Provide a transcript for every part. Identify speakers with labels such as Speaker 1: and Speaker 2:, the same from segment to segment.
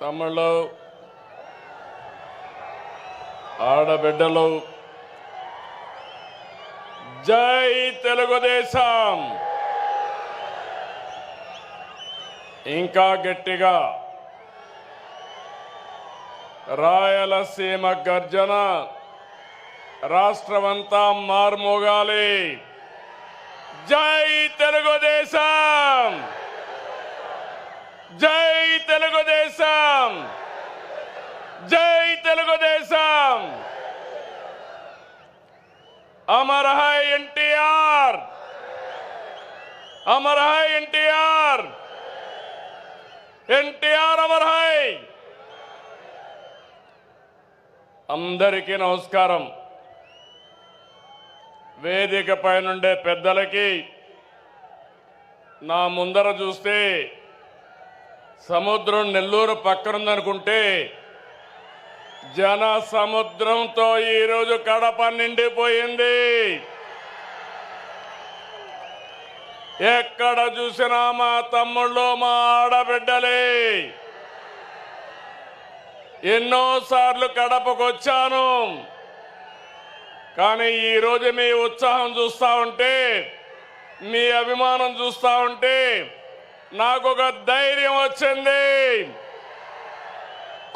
Speaker 1: తమ్ముళ్ళు, ఆడబిడ్డలు, జై తెలుగుదేశం. ఇంకా గట్టిగా రాయలసీమ గర్జన రాష్ట్రమంతా మార్మోగాలి. జై తెలుగుదేశం, జై తెలుగుదేశం, జై Telugu Desam. Amar high NTR, Amar high NTR, NTR Amar high. అందరికీ నమస్కారం. వేదిక పైనుండే పెద్దలకి, నా ముందర చూస్తే సముద్రం నెల్లూరు పక్కనుందనుకుంటే జన సముద్రంతో ఈరోజు కడప నిండిపోయింది. ఎక్కడ చూసినా మా తమ్ముళ్ళు, మా ఆడబిడ్డలే. ఎన్నోసార్లు కడపకు వచ్చాను, కానీ ఈరోజు మీ ఉత్సాహం చూస్తా ఉంటే, మీ అభిమానం చూస్తా ఉంటే నాకు ఒక ధైర్యం వచ్చింది.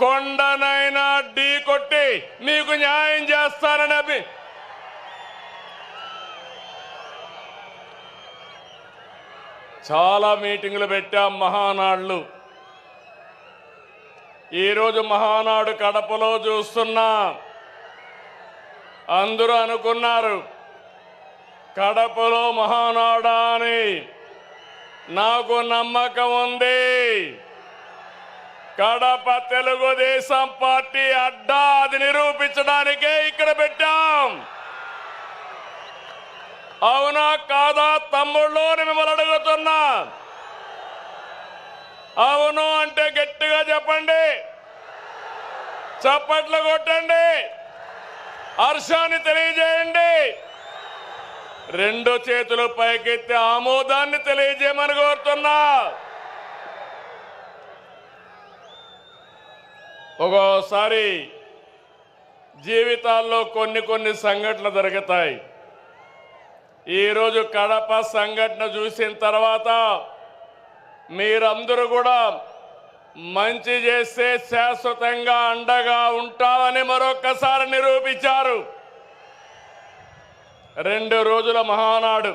Speaker 1: కొండనైనా ఢీ కొట్టి మీకు న్యాయం చేస్తానని చాలా మీటింగులు పెట్టాం, మహానాడులు. ఈరోజు మహానాడు కడపలో చూస్తున్నా. అందరూ అనుకున్నారు కడపలో మహానాడా అని. నాకు నమ్మకం ఉంది. కడప తెలుగుదేశం పార్టీ అడ్డా, అది నిరూపించడానికే ఇక్కడ పెట్టాం. అవునా కాదా తమ్ముళ్ళు అని మిమ్మల్ని అడుగుతున్నా. అవును అంటే గట్టిగా చెప్పండి, చప్పట్లు కొట్టండి, హర్షాన్ని తెలియజేయండి. రెండు చేతులు పైకెత్తి ఆమోదాన్ని తెలియజేయమని కోరుతున్నా. ఒక్కోసారి జీవితాల్లో కొన్ని సంఘటనలు జరుగుతాయి. ఈరోజు కడప సంఘటన చూసిన తర్వాత మీరందరూ కూడా మంచి చేస్తే శాశ్వతంగా అండగా ఉంటామని మరొక్కసారి నిరూపించారు. 2 రోజుల మహానాడు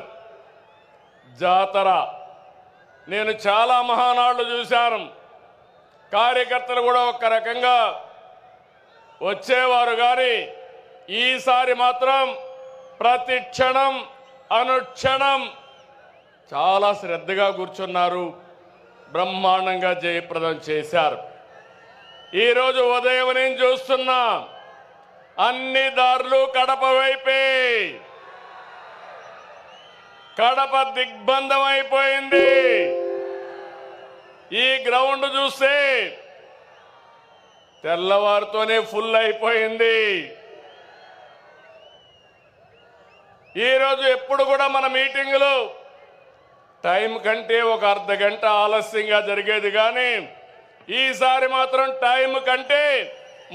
Speaker 1: జాతర. నేను చాలా మహానాడులు చూశాను. కార్యకర్తలు కూడా ఒక రకంగా వచ్చేవారు, కానీ ఈసారి మాత్రం ప్రతి క్షణం అనుక్షణం చాలా శ్రద్ధగా కూర్చున్నారు. బ్రహ్మాండంగా జయప్రదం చేశారు. ఈరోజు ఉదయం నేను చూస్తున్నా, అన్ని దారులు కడప వైపే. కడప దిగ్బంధం అయిపోయింది. ఈ గ్రౌండ్ చూస్తే తెల్లవారితోనే ఫుల్ అయిపోయింది. ఈరోజు ఎప్పుడు కూడా మన మీటింగులు టైం కంటే ఒక అర్ధ గంట ఆలస్యంగా జరిగేది, కానీ ఈసారి మాత్రం టైం కంటే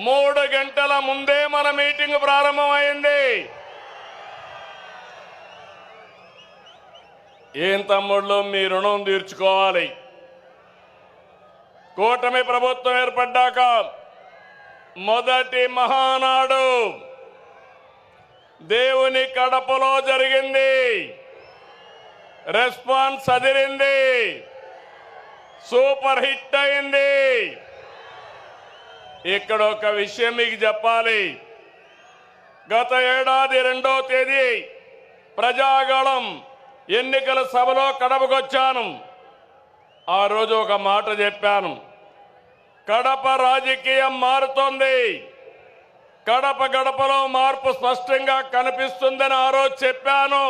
Speaker 1: 3 గంటల ముందే మన మీటింగ్ ప్రారంభమైంది. ఏం తమ్ముళ్ళు, మీ రుణం తీర్చుకోవాలి. కూటమి ప్రభుత్వం ఏర్పడ్డాక మొదటి మహానాడు దేవుని కడపలో జరిగింది. రెస్పాన్స్ అదిరింది, సూపర్ హిట్ అయింది. ఇక్కడ ఒక విషయం మీకు చెప్పాలి. గత ఏడాది 2వ తేదీ ప్రజాగళం ఎన్నికల సభలో కడపకొచ్చాను. ఆ రోజు ఒక మాట చెప్పాను, కడప రాజకీయం మారుతోంది, కడప గడపలో మార్పు స్పష్టంగా కనిపిస్తుందని ఆ రోజు చెప్పాను.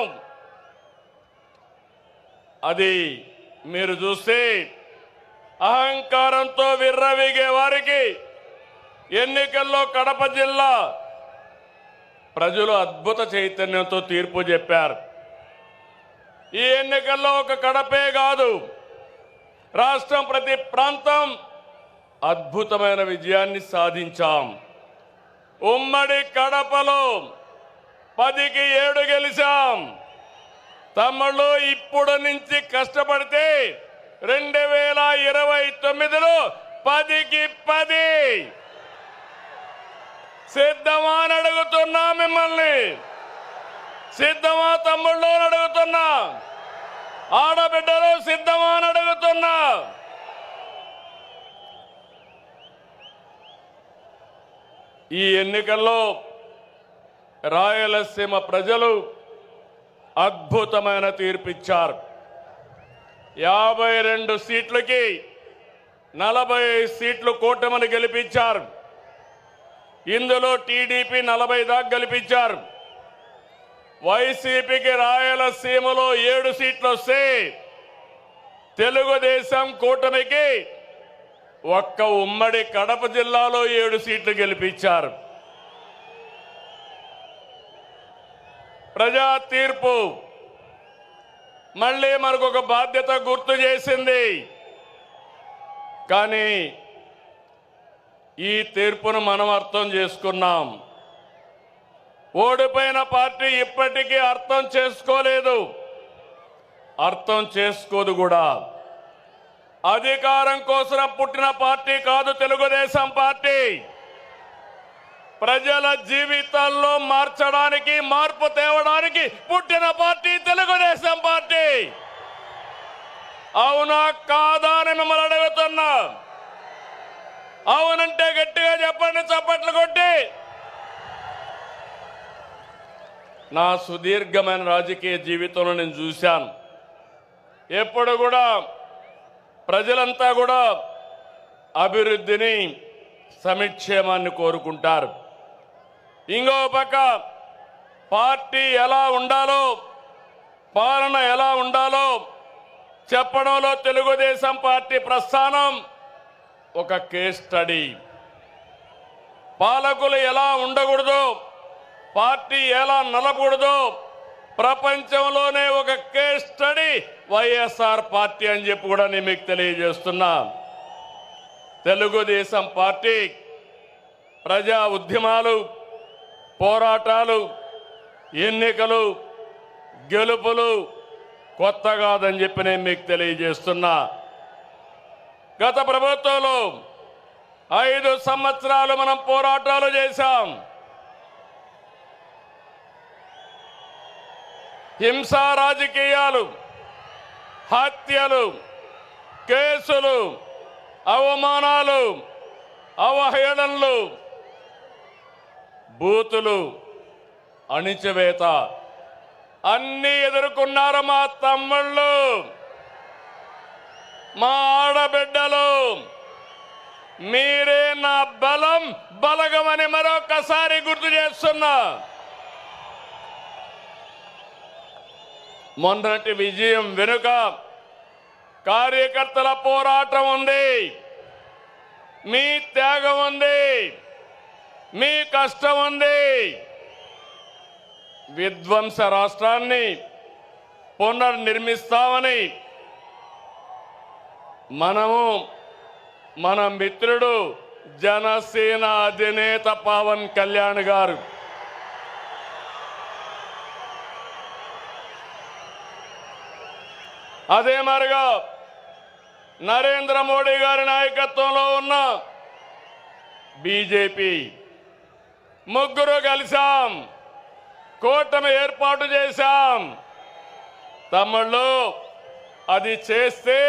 Speaker 1: అది మీరు చూస్తే అహంకారంతో విర్రవీగే వారికి ఎన్నికల్లో కడప జిల్లా ప్రజలు అద్భుత చైతన్యంతో తీర్పు చెప్పారు. ఈ ఎన్నికల్లో ఒక కడపే కాదు, రాష్ట్రం ప్రతి ప్రాంతం అద్భుతమైన విజయాన్ని సాధించాం. ఉమ్మడి కడపలో 10కి 7 గెలిచాం. తమ్ముళ్ళు ఇప్పుడు నుంచి కష్టపడితే 2029లో 10కి 10 సిద్ధమా అని అడుగుతున్నా, మిమ్మల్ని సిద్ధమా తమ్ముళ్ళు అని అడుగుతున్నా, ఆడబిడ్డలు సిద్ధమా అని అడుగుతున్నా. ఈ ఎన్నికల్లో రాయలసీమ ప్రజలు అద్భుతమైన తీర్పిచ్చారు. 52 సీట్లకి 40 సీట్లు కూటమిని గెలిపించారు. ఇందులో టీడీపీ 40 దాకా గెలిపించారు. వైసీపీకి రాయలసీమలో 7 సీట్లు వస్తే తెలుగుదేశం కూటమికి ఒక్క ఉమ్మడి కడప జిల్లాలో 7 సీట్లు గెలిపించారు. ప్రజా తీర్పు మళ్ళీ మనకు ఒక బాధ్యత గుర్తు చేసింది. కానీ ఈ తీర్పును మనం అర్థం చేసుకున్నాం. ఓడిపోయిన పార్టీ ఇప్పటికీ అర్థం చేసుకోలేదు, అర్థం చేసుకోదు కూడా. అధికారం కోసం పుట్టిన పార్టీ కాదు తెలుగుదేశం పార్టీ. ప్రజల జీవితాల్లో మార్చడానికి, మార్పు తేవడానికి పుట్టిన పార్టీ తెలుగుదేశం పార్టీ. అవునా కాదా అని మిమ్మల్ని అడుగుతున్నా. అవునంటే గట్టిగా చెప్పండి, చప్పట్లు కొట్టి. నా సుదీర్ఘమైన రాజకీయ జీవితంలో నేను చూశాను, ఎప్పుడు కూడా ప్రజలంతా కూడా అభివృద్ధిని, సంక్షేమాన్ని కోరుకుంటారు. ఇంకో పక్క పార్టీ ఎలా ఉండాలో, పాలన ఎలా ఉండాలో చెప్పడంలో తెలుగుదేశం పార్టీ ప్రస్థానం ఒక కేస్ స్టడీ. పాలకులు ఎలా ఉండకూడదు, పార్టీ ఎలా నలపకూడదు ప్రపంచంలోనే ఒక కేస్ స్టడీ వైఎస్ఆర్ పార్టీ అని చెప్పి కూడా నేను మీకు తెలియజేస్తున్నా. తెలుగుదేశం పార్టీ ప్రజా ఉద్యమాలు, పోరాటాలు, ఎన్నికలు, గెలుపులు కొత్త కాదని చెప్పి నేను మీకు తెలియజేస్తున్నా. గత ప్రభుత్వంలో 5 సంవత్సరాలు మనం పోరాటాలు చేశాం. హింసా రాజకీయాలు, హత్యలు, కేసులు, అవమానాలు, అవహేళనలు, బూతులు, అణిచివేత అన్నీ ఎదుర్కొన్నారు మా తమ్ముళ్ళు, మా ఆడబిడ్డలు. మీరే నా బలం, బలగమని మరొకసారి గుర్తు చేస్తున్నా. మొన్నటి విజయం వెనుక కార్యకర్తల పోరాటం ఉంది, మీ త్యాగం ఉంది, మీ కష్టం ఉంది. విధ్వంస రాష్ట్రాన్ని పునర్నిర్మిస్తామని మన మిత్రుడు జనసేన అధినేత పవన్ కళ్యాణ్ గారు అదే మరిగా నరేంద్ర మోడీ గారి నాయకత్వంలో ఉన్న బీజేపీ ముగ్గురు కలిసాం, కూటమి ఏర్పాటు చేశాం. తమ్ముళ్ళు, అది చేస్తే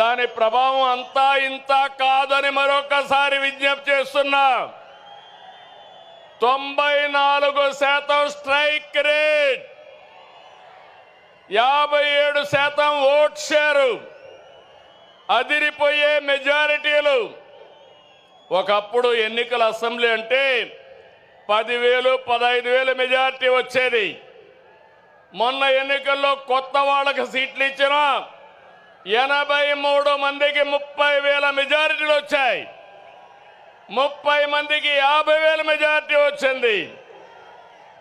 Speaker 1: దాని ప్రభావం అంతా ఇంత కాదని మరొకసారి విజ్ఞప్తి చేస్తున్నా. 94% స్ట్రైక్ రేట్, 57% ఓట్ షేరు, అదిరిపోయే మెజారిటీలు. ఒకప్పుడు ఎన్నికల అసెంబ్లీ అంటే 10,000, 15,000 మెజారిటీ వచ్చేది. మొన్న ఎన్నికల్లో కొత్త వాళ్ళకి సీట్లు ఇచ్చినా 83 మందికి 30,000 మెజారిటీలు వచ్చాయి. 30 మందికి 50,000 మెజారిటీ వచ్చింది.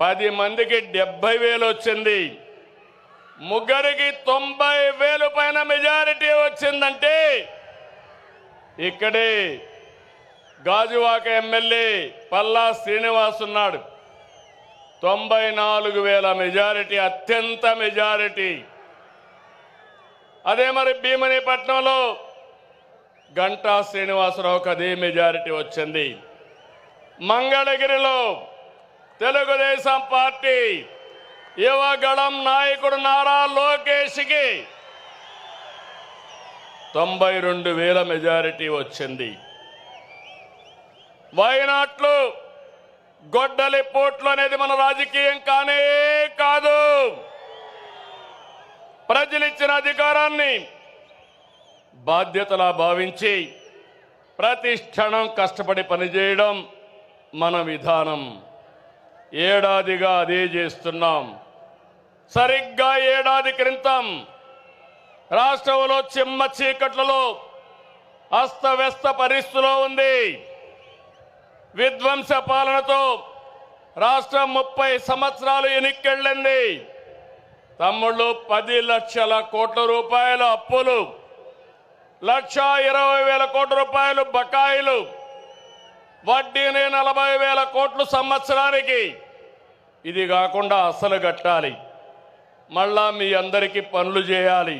Speaker 1: 10 మందికి 70,000 వచ్చింది. ముగ్గురికి 90,000 పైన మెజారిటీ వచ్చిందంటే ఇక్కడే గాజువాక ఎమ్మెల్యే పల్లా శ్రీనివాస్ ఉన్నాడు. 94,000 మెజారిటీ, అత్యంత మెజారిటీ. అదే మరి భీమనిపట్నంలో గంటా శ్రీనివాసరావుకి అదే మెజారిటీ వచ్చింది. మంగళగిరిలో తెలుగుదేశం పార్టీ యువగళం నాయకుడు నారా లోకేష్కి 92,000 మెజారిటీ వచ్చింది. వయనాట్లు గొడ్డలి పోట్లు అనేది మన రాజకీయం కానే కాదు. ప్రజలిచ్చిన అధికారాన్ని బాధ్యతలా భావించి ప్రతి క్షణం కష్టపడి పనిచేయడం మన విధానం. ఏడాదిగా అదే చేస్తున్నాం. సరిగ్గా ఏడాది క్రితం రాష్ట్రంలో చిమ్మ చీకట్లలో అస్తవ్యస్త పరిస్థితిలో ఉంది. విధ్వంస పాలనతో రాష్ట్రం 30 సంవత్సరాలు ఎన్నికెళ్ళింది. తమ్ముళ్ళు 10 లక్షల కోట్ల రూపాయల అప్పులు, 1,20,000 కోట్ల రూపాయలు బకాయిలు, వడ్డీని 40,000 కోట్లు సంవత్సరానికి. ఇది కాకుండా అసలు కట్టాలి. మళ్ళా మీ అందరికీ పనులు చేయాలి.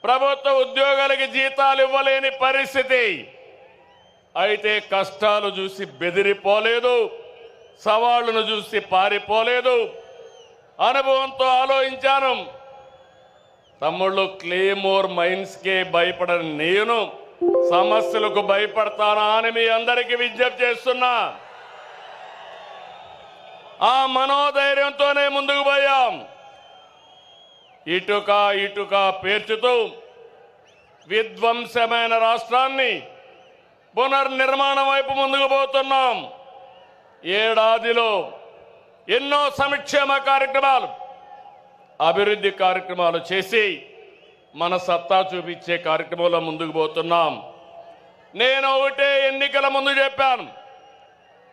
Speaker 1: ప్రభుత్వ ఉద్యోగాలకి జీతాలు ఇవ్వలేని పరిస్థితి. అయితే కష్టాలు చూసి బెదిరిపోలేదు, సవాళ్లను చూసి పారిపోలేదు. అనుభవంతో ఆలోచించాను. తమ్ముళ్ళు, క్లేమోర్ మైన్స్కే భయపడని నేను సమస్యలకు భయపడతానా అని మీ అందరికీ విజ్ఞప్తి చేస్తున్నా. ఆ మనోధైర్యంతోనే ముందుకు పోయాం. ఇటుక ఇటుక పేర్చుతూ విధ్వంసమైన రాష్ట్రాన్ని పునర్నిర్మాణం వైపు ముందుకు పోతున్నాం. ఏడాదిలో ఎన్నో సంక్షేమ కార్యక్రమాలు, అభివృద్ధి కార్యక్రమాలు చేసి మన సత్తా చూపించే కార్యక్రమంలో ముందుకు పోతున్నాం. నేను ఒకటే ఎన్నికల ముందు చెప్పాను,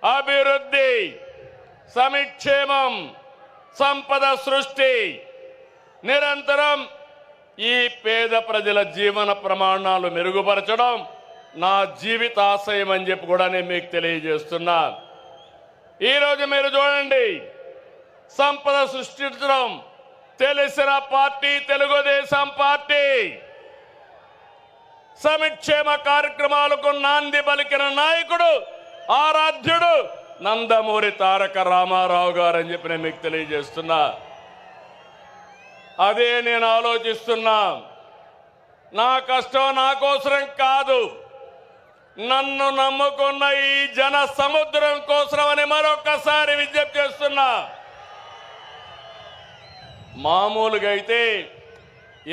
Speaker 1: అభివృద్ధి, సంక్షేమం, సంపద సృష్టి, నిరంతరం ఈ పేద ప్రజల జీవన ప్రమాణాలు మెరుగుపరచడం నా జీవిత ఆశయం అని చెప్పి కూడా నేను మీకు తెలియజేస్తున్నా. ఈరోజు మీరు చూడండి, సంపద సృష్టించడం తెలిసిన పార్టీ తెలుగుదేశం పార్టీ. సంక్షేమ కార్యక్రమాలకు నాంది పలికిన నాయకుడు, ఆరాధ్యుడు నందమూరి తారక రామారావు గారు అని చెప్పి నేను మీకు తెలియజేస్తున్నా. అదే నేను ఆలోచిస్తున్నా. నా కష్టం నా కోసరం కాదు, నన్ను నమ్ముకున్న ఈ జన సముద్రం కోసమని మరొకసారి విజ్ఞప్తి చేస్తున్నా. మామూలుగా అయితే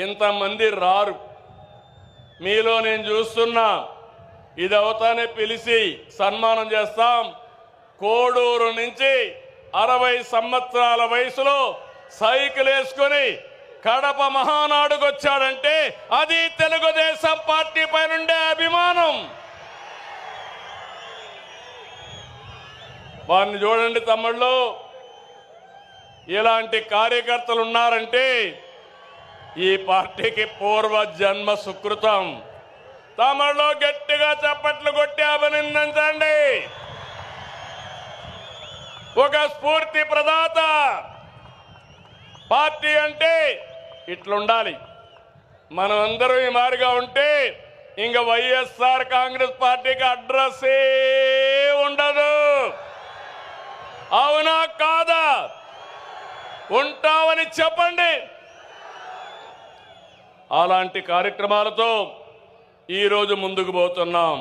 Speaker 1: ఇంతమంది రారు. మీలో నేను చూస్తున్నా, ఇది అవుతానే పిలిచి సన్మానం చేస్తాం. కోడూరు నుంచి 60 సంవత్సరాల వయసులో సైకిల్ వేసుకొని కడప మహానాడుకు వచ్చాడంటే అది తెలుగుదేశం పార్టీ పైనుండే అభిమానం. వారిని చూడండి తమ్ముళ్ళు, ఇలాంటి కార్యకర్తలు ఉన్నారంటే ఈ పార్టీకి పూర్వ జన్మ సుకృతం. తమ్ముళ్ళు గట్టిగా చప్పట్లు కొట్టి అభినందించండి. ఒక స్ఫూర్తి ప్రదాత. పార్టీ అంటే ఇట్లుండాలి. మనం అందరం ఈ మారిగా ఉంటే ఇంక వైఎస్ఆర్ కాంగ్రెస్ పార్టీకి అడ్రస్సే ఉండదు. అవునా కాదా? ఉంటామని చెప్పండి. అలాంటి కార్యక్రమాలతో ఈరోజు ముందుకు పోతున్నాం.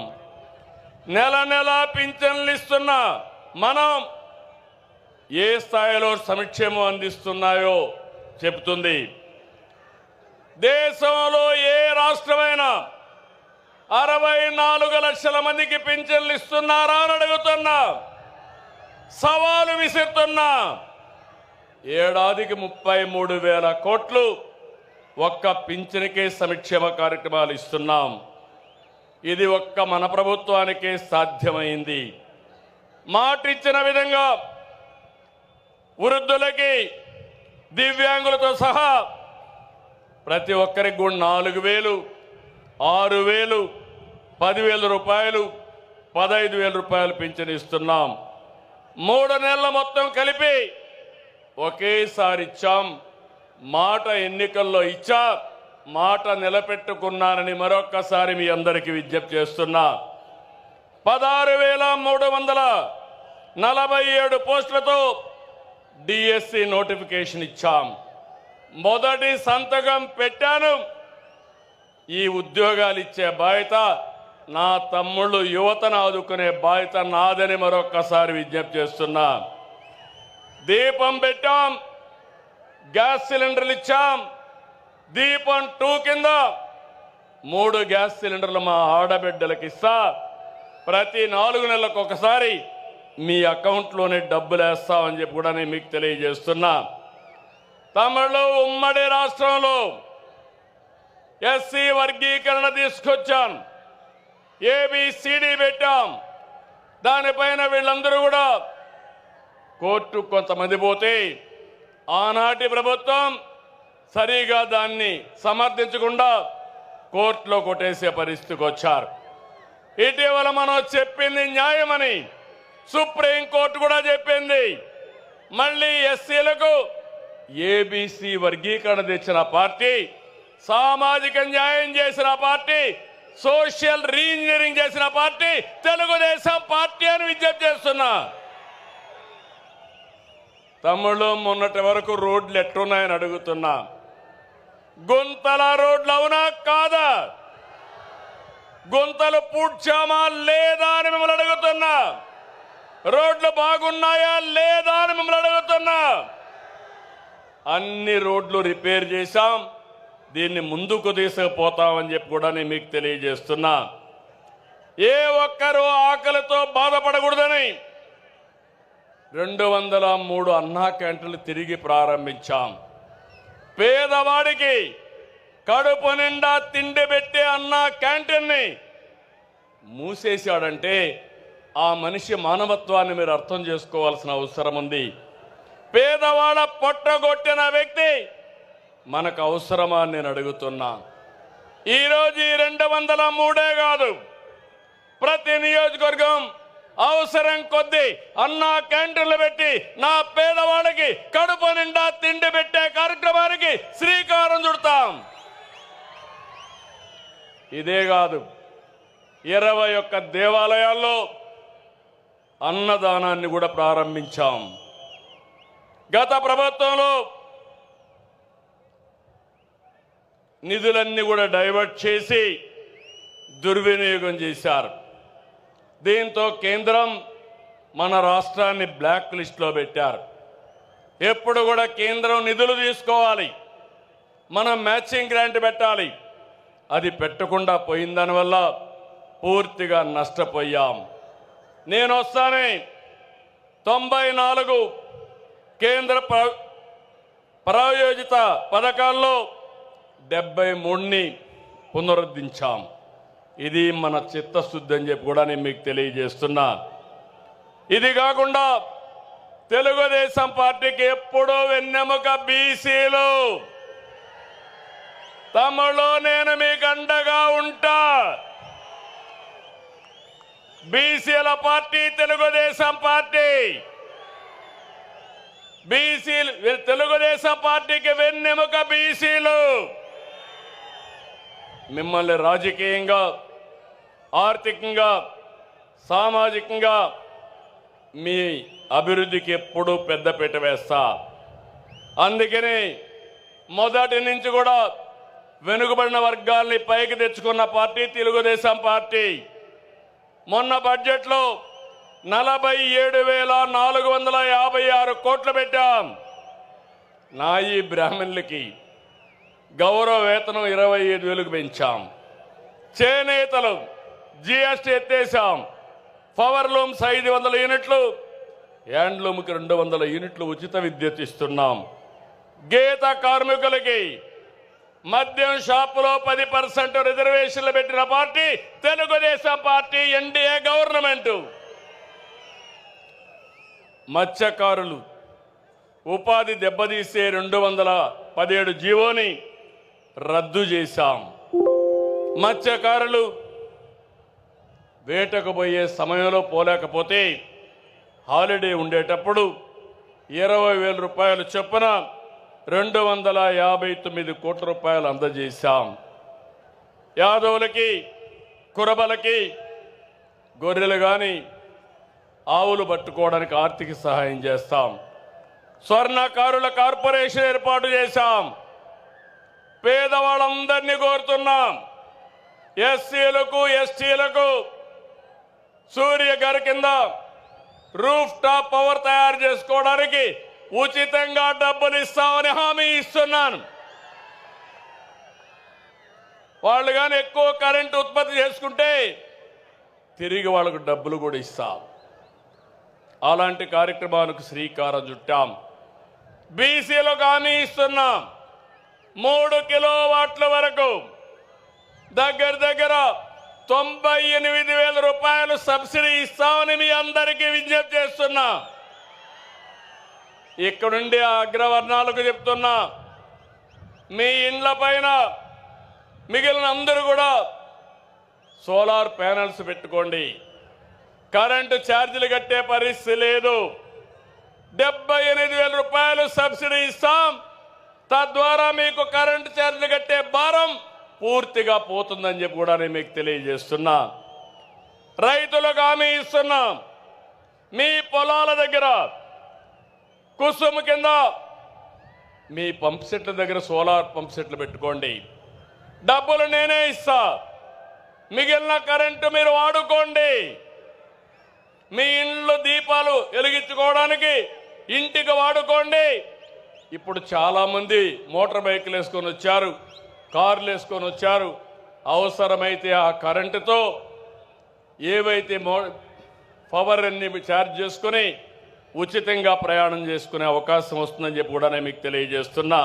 Speaker 1: నెల నెల పింఛన్లు ఇస్తున్నా మనం ఏ స్థాయిలో సంక్షేమం అందిస్తున్నాయో చెబుతుంది. దేశంలో ఏ రాష్ట్రమైనా 64 లక్షల మందికి పింఛన్లు ఇస్తున్నారా అని అడుగుతున్నా. సవాలు విసురుతున్నా. ఏడాదికి 33,000 కోట్లు ఒక్క పింఛన్కే సంక్షేమ కార్యక్రమాలు ఇస్తున్నాం. ఇది ఒక్క మన ప్రభుత్వానికే సాధ్యమైంది. మాటిచ్చిన విధంగా వృద్ధులకి, దివ్యాంగులతో సహా ప్రతి ఒక్కరికి కూడా 4,000, 6,000, 10,000 రూపాయలు, 15,000 రూపాయలు పింఛను ఇస్తున్నాం. 3 నెలల మొత్తం కలిపి ఒకేసారి ఇచ్చాం. మాట ఎన్నికల్లో ఇచ్చా, మాట నిలబెట్టుకున్నానని మరొక్కసారి మీ అందరికీ విజ్ఞప్తి చేస్తున్నా. 16,347 పోస్టులతో డిఎస్సి నోటిఫికేషన్ ఇచ్చాం. మొదటి సంతకం పెట్టాను. ఈ ఉద్యోగాలు ఇచ్చే బాధ్యత నా తమ్ముళ్ళు, యువతను ఆదుకునే బాధ్యత నాదని మరొక్కసారి విజ్ఞప్తి చేస్తున్నా. దీపం పెట్టాం, గ్యాస్ సిలిండర్లు ఇచ్చాం. దీపం 2 కింద 3 గ్యాస్ సిలిండర్లు మా ఆడబిడ్డలకు ఇస్తా. ప్రతి 4 నెలలకు ఒకసారి మీ అకౌంట్లోనే డబ్బులు వేస్తామని చెప్పి కూడా నేను మీకు తెలియజేస్తున్నా. తమిళ ఉమ్మడి రాష్ట్రంలో ఎస్సీ వర్గీకరణ తీసుకొచ్చాం. ఏబిసిడి పెట్టాం. దానిపైన వీళ్ళందరూ కూడా కోర్టు కొంతమంది పోతే ఆనాటి ప్రభుత్వం సరిగా దాన్ని సమర్థించకుండా కోర్టులో కొట్టేసే పరిస్థితికి వచ్చారు. ఇటీవల మనం చెప్పింది న్యాయమని సుప్రీంకోర్టు కూడా చెప్పింది. మళ్ళీ ఎస్సీలకు ఏబిసి వర్గీకరణ తెచ్చిన పార్టీ, సామాజిక న్యాయం చేసిన పార్టీ, సోషల్ రీఇంజనీరింగ్ చేసిన పార్టీ తెలుగుదేశం పార్టీ అని విజ్ఞప్తి చేస్తున్నా. తమ్ముళ్ళు, మొన్నటి వరకు రోడ్లు ఎట్టున్నాయని అడుగుతున్నా. గుంతల రోడ్లు అవునా కాదా? గుంతలు పూడ్చామా లేదా అని మిమ్మల్ని అడుగుతున్నా. రోడ్లు బాగున్నాయా లేదా అని మిమ్మల్ని అడుగుతున్నా. అన్ని రోడ్లు రిపేర్ చేశాం. దీన్ని ముందుకు తీసుకుపోతామని చెప్పి కూడా నేను మీకు తెలియజేస్తున్నా. ఏ ఒక్కరూ ఆకలితో బాధపడకూడదని 203 అన్నా క్యాంటీన్లు తిరిగి ప్రారంభించాం. పేదవాడికి కడుపు నిండా తిండి పెట్టే అన్నా క్యాంటీన్ని మూసేశాడంటే ఆ మనిషి మానవత్వాన్ని మీరు అర్థం చేసుకోవాల్సిన అవసరం ఉంది. పేదవాడ పొట్టగొట్టిన వ్యక్తి మనకు అవసరమా అని నేను అడుగుతున్నా. ఈరోజు ఈ 203 కాదు, ప్రతి నియోజకవర్గం అవసరం కొద్దీ అన్నా క్యాంటీన్లు పెట్టి నా పేదవాళ్ళకి కడుపు నిండా తిండి పెట్టే కార్యక్రమానికి శ్రీకారం చుడతాం. ఇదే కాదు, 21 దేవాలయాల్లో అన్నదానాన్ని కూడా ప్రారంభించాం. గత ప్రభుత్వంలో నిధులన్నీ కూడా డైవర్ట్ చేసి దుర్వినియోగం చేశారు. దీంతో కేంద్రం మన రాష్ట్రాన్ని బ్లాక్ లిస్ట్లో పెట్టారు. ఎప్పుడు కూడా కేంద్రం నిధులు తీసుకోవాలి, మనం మ్యాచింగ్ గ్రాంట్ పెట్టాలి. అది పెట్టకుండా పోయిన దానివల్ల పూర్తిగా నష్టపోయాం. నేను వస్తానే 94 కేంద్ర ప్రాయోజిత పథకాల్లో 73ని పునరుద్ధరించాం. ఇది మన చిత్తశుద్ధి అని చెప్పి కూడా నేను మీకు తెలియజేస్తున్నా. ఇది కాకుండా తెలుగుదేశం పార్టీకి ఎప్పుడూ వెన్నెముక బీసీలు. తమలో నేను మీకు అండగా ఉంటా. బీసీల పార్టీ తెలుగుదేశం పార్టీ. బీసీలు, తెలుగుదేశం పార్టీకి వెన్నెముక బీసీలు. మిమ్మల్ని రాజకీయంగా, ఆర్థికంగా, సామాజికంగా మీ అభివృద్ధికి ఎప్పుడూ పెద్దపీట వేస్తా. అందుకని మొదటి నుంచి కూడా వెనుకబడిన వర్గాల్ని పైకి తెచ్చుకున్న పార్టీ తెలుగుదేశం పార్టీ. మొన్న బడ్జెట్లో 47,456 కోట్లు పెట్టాం. నాయి బ్రాహ్మణులకి గౌరవ వేతనం 25,000కు పెంచాం. చేనేతలు జిఎస్టీ ఎత్తేసాం. పవర్ లూమ్స్ 500 యూనిట్లు, హ్యాండ్లూమ్కి 200 యూనిట్లు ఉచిత విద్యుత్ ఇస్తున్నాం. గీత కార్మికులకి మద్యం షాపులో 10% రిజర్వేషన్లు పెట్టిన party Telugu Desam party, NDA government. మత్స్యకారులు ఉపాధి దెబ్బతీసే 217 జీవోని రద్దు చేశాం. మత్స్యకారులు వేటకు పోయే సమయంలో పోలేకపోతే హాలిడే ఉండేటప్పుడు 20,000 రూపాయలు చొప్పున 259 కోట్ల రూపాయలు అందజేశాం. యాదవులకి, కురబలకి గొర్రెలు కానీ ఆవులు పట్టుకోవడానికి ఆర్థిక సహాయం చేస్తాం. స్వర్ణకారుల కార్పొరేషన్ ఏర్పాటు చేశాం. పేదవాళ్ళందరినీ కోరుతున్నాం, ఎస్సీలకు, ఎస్టీలకు సూర్య గారి కింద రూఫ్ టాప్ పవర్ తయారు చేసుకోవడానికి ఉచితంగా డబ్బులు ఇస్తామని హామీ ఇస్తున్నాను. వాళ్ళు కానీ ఎక్కువ కరెంటు ఉత్పత్తి చేసుకుంటే తిరిగి వాళ్ళకు డబ్బులు కూడా ఇస్తాం. అలాంటి కార్యక్రమాలకు శ్రీకారం చుట్టాం. బీసీలకు హామీ ఇస్తున్నాం. 3 కిలోవాట్ల వరకు దగ్గర 98,000 రూపాయలు సబ్సిడీ ఇస్తామని మీ అందరికీ విజ్ఞప్తి చేస్తున్నా. ఇక్కడుండి ఆ అగ్రవర్ణాలకు చెప్తున్నా, మీ ఇండ్ల పైన మిగిలిన అందరూ కూడా సోలార్ ప్యానెల్స్ పెట్టుకోండి. కరెంటు ఛార్జీలు కట్టే పరిస్థితి లేదు. 78,000 రూపాయలు సబ్సిడీ ఇస్తాం. తద్వారా మీకు కరెంటు ఛార్జీలు కట్టే భారం పూర్తిగా పోతుందని చెప్పి కూడా నేను మీకు తెలియజేస్తున్నా. రైతులకు హామీ ఇస్తున్నా, మీ పొలాల దగ్గర కుసుమ కింద మీ పంప్ సెట్ల దగ్గర సోలార్ పంప్ సెట్లు పెట్టుకోండి. డబ్బులు నేనే ఇస్తా. మిగిలిన కరెంటు మీరు వాడుకోండి. మీ ఇంట్లో దీపాలు వెలిగించుకోవడానికి ఇంటికి వాడుకోండి. ఇప్పుడు చాలామంది మోటార్ బైకులు వేసుకొని వచ్చారు, కార్లు వేసుకొని వచ్చారు. అవసరమైతే ఆ కరెంటుతో ఏవైతే పవర్ అన్ని ఛార్జ్ చేసుకుని ఉచితంగా ప్రయాణం చేసుకునే అవకాశం వస్తుందని చెప్పి కూడా నేను మీకు తెలియజేస్తున్నా.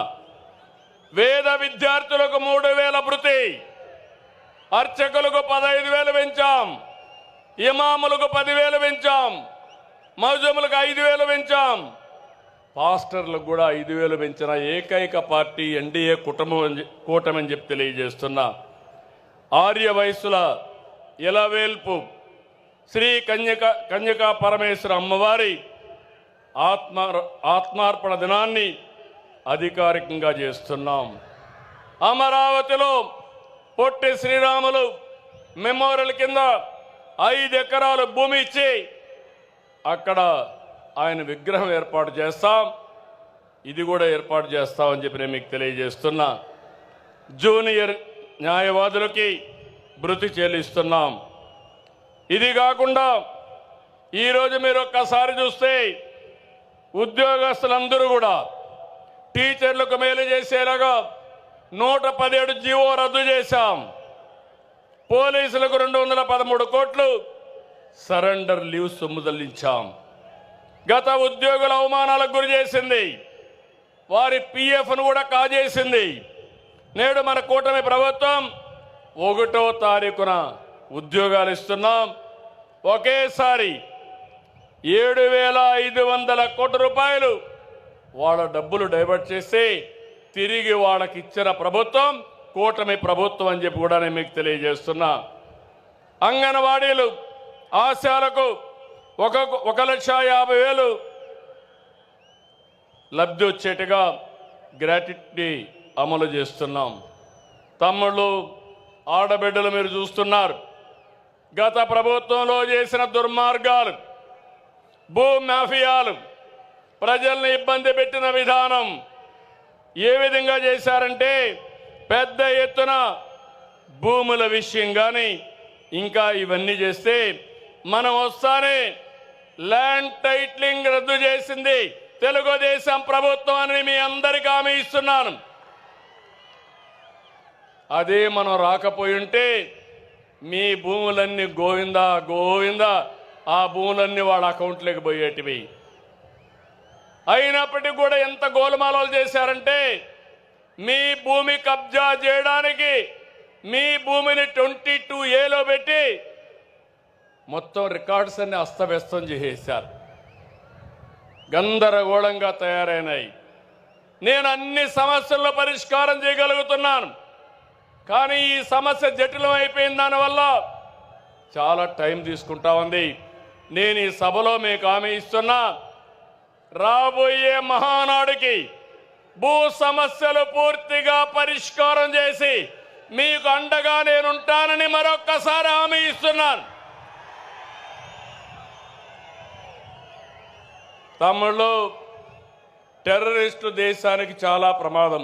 Speaker 1: వేద విద్యార్థులకు 3,000 భృతి, అర్చకులకు 15,000 పెంచాం, ఇమాములకు 10,000 పెంచాం, మౌజములకు 5,000 పెంచాం, పాస్టర్లకు కూడా 5,000 పెంచిన ఏకైక పార్టీ ఎన్డీఏ కూటమి అని చెప్పి తెలియజేస్తున్నా. ఆర్య వయస్సుల ఇలవేల్పు శ్రీ కన్యకా పరమేశ్వర అమ్మవారి ఆత్మార్పణ దినాన్ని అధికారికంగా చేస్తున్నాం. అమరావతిలో పొట్టి శ్రీరాములు మెమోరియల్ కింద 5 ఎకరాలు భూమి ఇచ్చి అక్కడ ఆయన విగ్రహం ఏర్పాటు చేస్తాం. ఇది కూడా ఏర్పాటు చేస్తామని చెప్పి నేను మీకు తెలియజేస్తున్నా. జూనియర్ న్యాయవాదులకి భృతి చెల్లిస్తున్నాం. ఇది కాకుండా ఈరోజు మీరు ఒక్కసారి చూస్తే ఉద్యోగస్తులందరూ కూడా టీచర్లకు మేలు చేసేలాగా 117 జీవో రద్దు చేశాం. పోలీసులకు 213 కోట్లు సరెండర్ లీవ్ సొమ్ము చెల్లించాం. గత ఉద్యోగుల అవమానాలకు గురి చేసింది, వారి పిఎఫ్ను కూడా కాజేసింది. నేడు మన కూటమి ప్రభుత్వం 1వ తారీఖున ఉద్యోగాలు ఇస్తున్నాం. ఒకేసారి 7,500 కోట్ల రూపాయలు వాళ్ళ డబ్బులు డైవర్ట్ చేసి తిరిగి వాళ్ళకి ఇచ్చిన ప్రభుత్వం కూటమి ప్రభుత్వం అని చెప్పి కూడా నేను మీకు తెలియజేస్తున్నా. అంగన్వాడీలు ఆశాలకు 1,50,000 లబ్ధి వచ్చేట్టుగా గ్రాట్యుటీ అమలు చేస్తున్నాం. తమ్ముళ్ళు, ఆడబిడ్డలు మీరు చూస్తున్నారు, గత ప్రభుత్వంలో చేసిన దుర్మార్గాలు, భూ మాఫియాలు, ప్రజల్ని ఇబ్బంది పెట్టిన విధానం ఏ విధంగా చేశారంటే పెద్ద ఎత్తున భూముల విషయం కానీ ఇంకా ఇవన్నీ చేస్తే మనం వస్తానే ల్యాండ్ టైటిలింగ్ రద్దు చేసింది తెలుగుదేశం ప్రభుత్వం అని మీ అందరికీ హామీ ఇస్తున్నాను. అదే మనం రాకపోయి ఉంటే మీ భూములన్నీ గోవిందా గోవిందా ఆ భూములన్నీ వాళ్ళ అకౌంట్లోకి పోయేటివి. అయినప్పటికీ కూడా ఎంత గోలమాలలు చేశారంటే మీ భూమి కబ్జా చేయడానికి మీ భూమిని 22A పెట్టి మొత్తం రికార్డ్స్ అన్ని అస్తవ్యస్తం చేసేశారు. గందరగోళంగా తయారైనాయి. నేను అన్ని సమస్యల్లో పరిష్కారం చేయగలుగుతున్నాను, కానీ ఈ సమస్య జటిలం అయిపోయిన దానివల్ల చాలా టైం తీసుకుంటా ఉంది. నేను ఈ సభలో మీకు హామీ ఇస్తున్నా, రాబోయే మహానాడుకి భూ సమస్యలు పూర్తిగా పరిష్కారం చేసి మీకు అండగా నేనుంటానని మరొక్కసారి హామీ ఇస్తున్నాను. తమ్ముళ్ళు, టెర్రరిస్టు దేశానికి చాలా ప్రమాదం,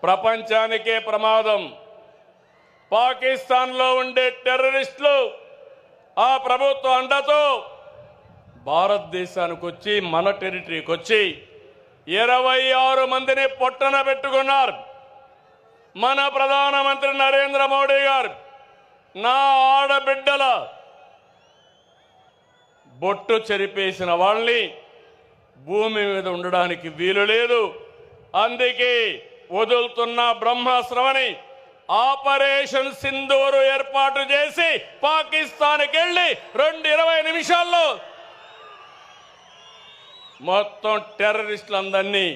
Speaker 1: ప్రపంచానికే ప్రమాదం. పాకిస్తాన్లో ఉండే టెర్రరిస్టులు ఆ ప్రభుత్వ అండతో భారతదేశానికి వచ్చి మన టెరిటరీకి వచ్చి 26 మందిని పొట్టన పెట్టుకున్నారు. మన ప్రధానమంత్రి నరేంద్ర మోడీ గారు నా ఆడబిడ్డల బొట్టు చెరిపేసిన వాళ్ళని భూమి మీద ఉండడానికి వీలు లేదు, అందుకే వదులుతున్న బ్రహ్మాస్త్రమని ఆపరేషన్ సింధూరు ఏర్పాటు చేసి పాకిస్తాన్కి వెళ్ళి 20 నిమిషాల్లో మొత్తం టెర్రరిస్టులందరినీ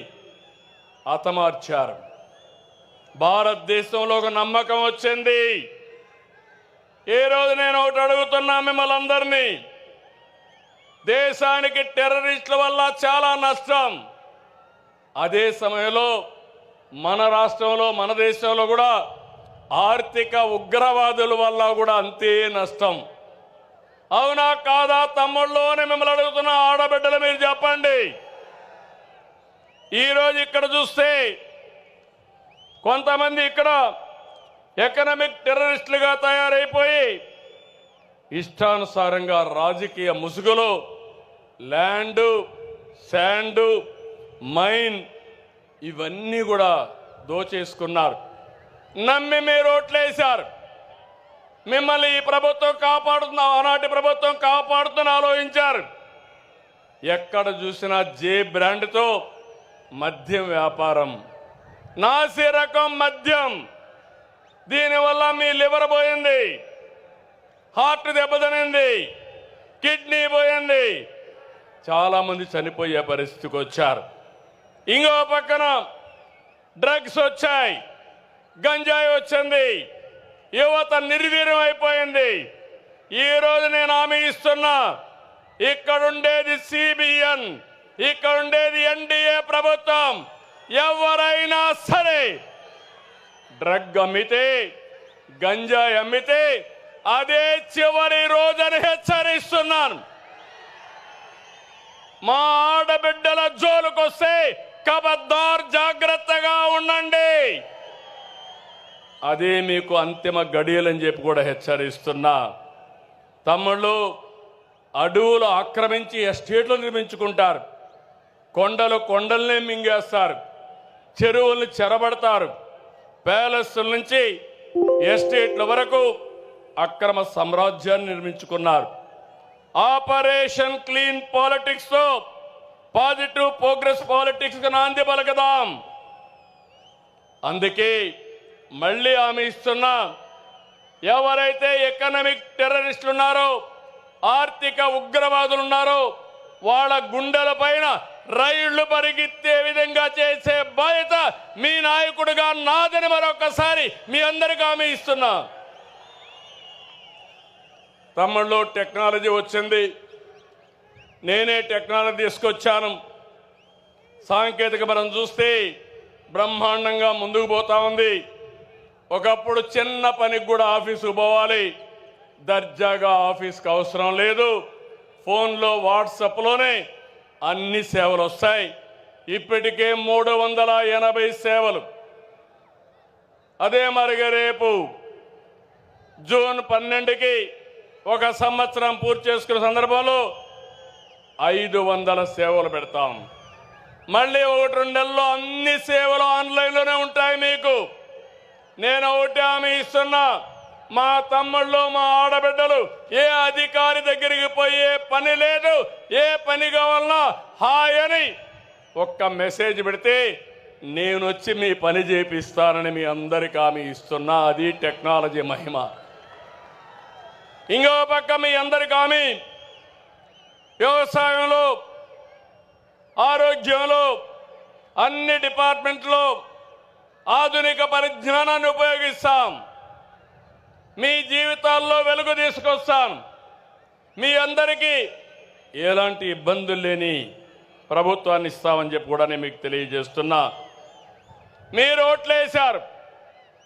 Speaker 1: హతమార్చారు. భారతదేశంలో ఒక నమ్మకం వచ్చింది. ఈ రోజు నేను ఒకటి అడుగుతున్నా మిమ్మల్ని అందరినీ, దేశానికి టెర్రరిస్టుల వల్ల చాలా నష్టం, అదే సమయంలో మన రాష్ట్రంలో మన దేశంలో కూడా ఆర్థిక ఉగ్రవాదుల వల్ల కూడా అంతే నష్టం. అవునా కాదా తమ్ముళ్ళు అని మిమ్మల్ని అడుగుతున్న ఆడబిడ్డలు మీరు చెప్పండి. ఈరోజు ఇక్కడ చూస్తే కొంతమంది ఇక్కడ ఎకనామిక్ టెర్రరిస్టులుగా తయారైపోయి ఇష్టానుసారంగా రాజకీయ ముసుగులో ల్యాండు, శాండు, మైన్ ఇవన్నీ కూడా దోచేసుకున్నారు. నమ్మి మీరు ఓట్లేశారు. మిమ్మల్ని ఈ ప్రభుత్వం కాపాడుతున్న, ఆనాటి ప్రభుత్వం కాపాడుతున్న ఆలోచించారు. ఎక్కడ చూసినా జే బ్రాండ్తో మద్యం వ్యాపారం, నాసి రకం మద్యం. దీనివల్ల మీ లివర్ పోయింది, హార్ట్ దెబ్బతినింది, కిడ్నీ పోయింది, చాలా మంది చనిపోయే పరిస్థితికి వచ్చారు. ఇంకో పక్కన డ్రగ్స్ వచ్చాయి, గంజాయి వచ్చింది, యువత నిర్వీర్యం అయిపోయింది. ఈరోజు నేను హామీ ఇస్తున్నా, ఇక్కడుండేది CBN, ఇక్కడుండేది NDA ప్రభుత్వం. ఎవరైనా సరే డ్రగ్ అమ్మితే, గంజాయి అమ్మితే అదే చివరి రోజని హెచ్చరిస్తున్నాను. మా ఆడబిడ్డల జోలుకొస్తే ఖబర్దార్, జాగ్రత్తగా ఉండండి. అదే మీకు అంతిమ గడియలని చెప్పి కూడా హెచ్చరిస్తున్నా. తమ్ముళ్ళు, అడవులు ఆక్రమించి ఎస్టేట్లు నిర్మించుకుంటారు, కొండల్నే మింగేస్తారు, చెరువుల్ని చెరబడతారు, ప్యాలెస్ల నుంచి ఎస్టేట్ల వరకు అక్రమ సామ్రాజ్యాన్ని నిర్మించుకున్నారు. ఆపరేషన్ క్లీన్ పాలిటిక్స్ తో పాజిటివ్ ప్రోగ్రెస్ పాలిటిక్స్ కు నాంది పలకదాం. అందుకే మళ్ళీ హామీ ఇస్తున్నా, ఎవరైతే ఎకనామిక్ టెర్రరిస్టులు ఉన్నారో, ఆర్థిక ఉగ్రవాదులు ఉన్నారో, వాళ్ళ గుండెల పైన రైళ్లు పరిగెత్తే విధంగా చేసే బాధ్యత మీ నాయకుడిగా నాదని మరొకసారి మీ అందరికీ హామీ ఇస్తున్నా. తమ్ముళ్ళు, టెక్నాలజీ వచ్చింది, నేనే టెక్నాలజీ తీసుకొచ్చాను. సాంకేతిక మనం చూస్తే బ్రహ్మాండంగా ముందుకు పోతా ఉంది. ఒకప్పుడు చిన్న పనికి కూడా ఆఫీసుకు పోవాలి, దర్జాగా ఆఫీస్కి అవసరం లేదు, ఫోన్లో వాట్సాప్లోనే అన్ని సేవలు వస్తాయి. ఇప్పటికే 380 సేవలు. అదే మరిగా రేపు జూన్ 12కి 1 సంవత్సరం పూర్తి చేసుకున్న సందర్భంలో 500 సేవలు పెడతాం. మళ్ళీ 1-2 నెలల్లో అన్ని సేవలు ఆన్లైన్లోనే ఉంటాయి. మీకు నేను ఒకటి హామీ ఇస్తున్నా, మా తమ్ముళ్ళు, మా ఆడబిడ్డలు ఏ అధికారి దగ్గరికి పోయే పని లేదు. ఏ పని కావాలన్నా హాయ్ అని ఒక్క మెసేజ్ పెడితే నేను వచ్చి మీ పని చేపిస్తానని మీ అందరికీ హామీ ఇస్తున్నా. అది టెక్నాలజీ మహిమ. ఇంకో పక్క మీ అందరికీ హామీ వ్యవసాయంలో, ఆరోగ్యంలో, అన్ని డిపార్ట్మెంట్లో ఆధునిక పరిజ్ఞానాన్ని ఉపయోగిస్తాం. మీ జీవితాల్లో వెలుగు తీసుకొస్తాం. మీ అందరికీ ఎలాంటి ఇబ్బందులు లేని ప్రభుత్వాన్ని ఇస్తామని చెప్పి కూడా నేను మీకు తెలియజేస్తున్నా. మీరు ఓట్లేశారు,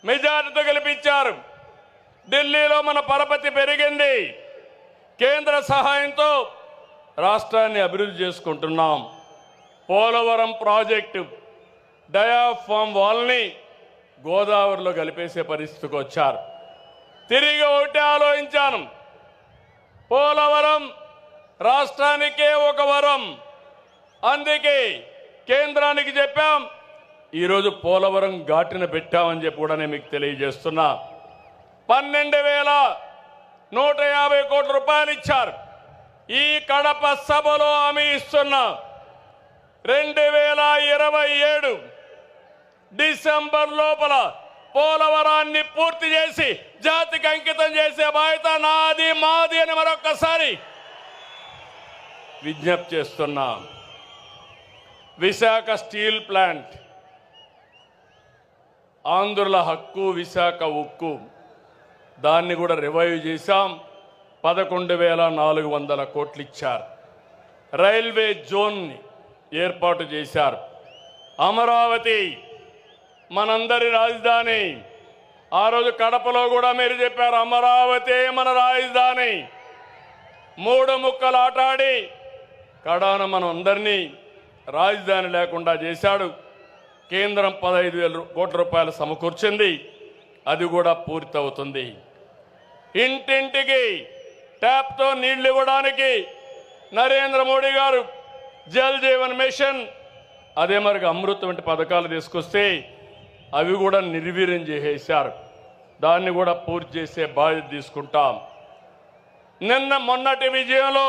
Speaker 1: మెజారిటీతో గెలిపించారు. ఢిల్లీలో మన పరపతి పెరిగింది. కేంద్ర సహాయంతో రాష్ట్రాన్ని అభివృద్ధి చేసుకుంటున్నాం. పోలవరం ప్రాజెక్టు డయాఫామ్ వాల్ని గోదావరిలో కలిపేసే పరిస్థితికి వచ్చారు. తిరిగి ఒకటే ఆలోచించాను, పోలవరం రాష్ట్రానికే ఒక వరం. అందుకే కేంద్రానికి చెప్పాం, ఈరోజు పోలవరం ఘాటిన పెట్టామని చెప్పి కూడా నేను మీకు తెలియజేస్తున్నా. 12,150 కోట్ల రూపాయలు ఇచ్చారు. ఈ కడప సభలో హామీ ఇస్తున్నా, 2027 డిసెంబర్ లోపల పోలవరాన్ని పూర్తి చేసి జాతికి అంకితం చేసే బాధ్యత నాది, మాది అని మరొక్కసారి విజ్ఞప్తి చేస్తున్నా. విశాఖ స్టీల్ ప్లాంట్, ఆంధ్రుల హక్కు, విశాఖ ఉక్కు, దాన్ని కూడా రివైవ్ చేశాం. 11,400 కోట్లు ఇచ్చారు. రైల్వే జోన్ని ఏర్పాటు చేశారు. అమరావతి మనందరి రాజధాని. ఆ రోజు కడపలో కూడా మీరు చెప్పారు, అమరావతి మన రాజధాని. 3 ముక్కలు ఆటాడి కడాన మనం అందరినీ రాజధాని లేకుండా చేశాడు. కేంద్రం 15,000 కోట్ల రూపాయలు సమకూర్చింది. అది కూడా పూర్తవుతుంది. ఇంటింటికి ట్యాప్తో నీళ్లు ఇవ్వడానికి నరేంద్ర మోడీ గారు జల్ జీవన్ మిషన్, అదే మరికి అమృత్ వంటి పథకాలు తీసుకొస్తే అవి కూడా నిర్వీర్యం చేసేశారు. దాన్ని కూడా పూర్తి చేసే బాధ్యత తీసుకుంటాం. మొన్నటి విజయంలో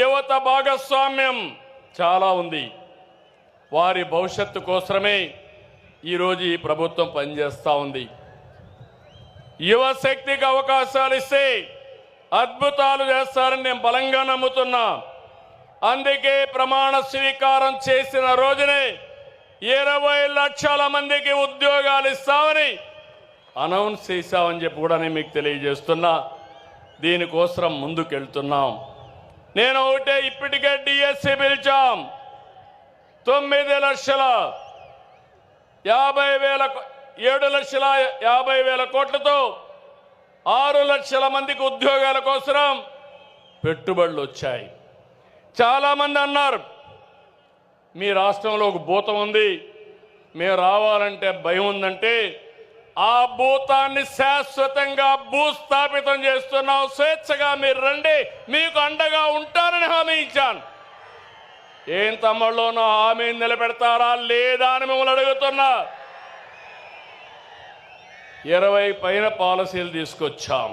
Speaker 1: యువత భాగస్వామ్యం చాలా ఉంది. వారి భవిష్యత్తు కోసమే ఈరోజు ఈ ప్రభుత్వం పనిచేస్తూ ఉంది. యువ శక్తికి అవకాశాలు ఇస్తే అద్భుతాలు చేస్తారని నేను బలంగా నమ్ముతున్నా. అందుకే ప్రమాణ స్వీకారం చేసిన రోజునే 20 లక్షల మందికి ఉద్యోగాలు ఇస్తామని అనౌన్స్ చేశామని చెప్పి కూడా నేను మీకు తెలియజేస్తున్నా. దీనికోసం ముందుకెళ్తున్నాం. నేను ఒకటే, ఇప్పటికే డిఎస్సి పిలిచాం. 7,50,000 కోట్లతో 6 లక్షల మందికి ఉద్యోగాల కోసం పెట్టుబడులు వచ్చాయి. చాలామంది అన్నారు, మీ రాష్ట్రంలో ఒక భూతం ఉంది, మేము రావాలంటే భయం ఉందంటే, ఆ భూతాన్ని శాశ్వతంగా భూస్థాపితం చేస్తున్నాం. స్వేచ్ఛగా మీరు రండి, మీకు అండగా ఉంటానని హామీ ఇచ్చాను. ఏం తమ్ముళ్ళు, నా హామీని నిలబెడతారా లేదా అని మిమ్మల్ని అడుగుతున్నా. 20 పైన పాలసీలు తీసుకొచ్చాం.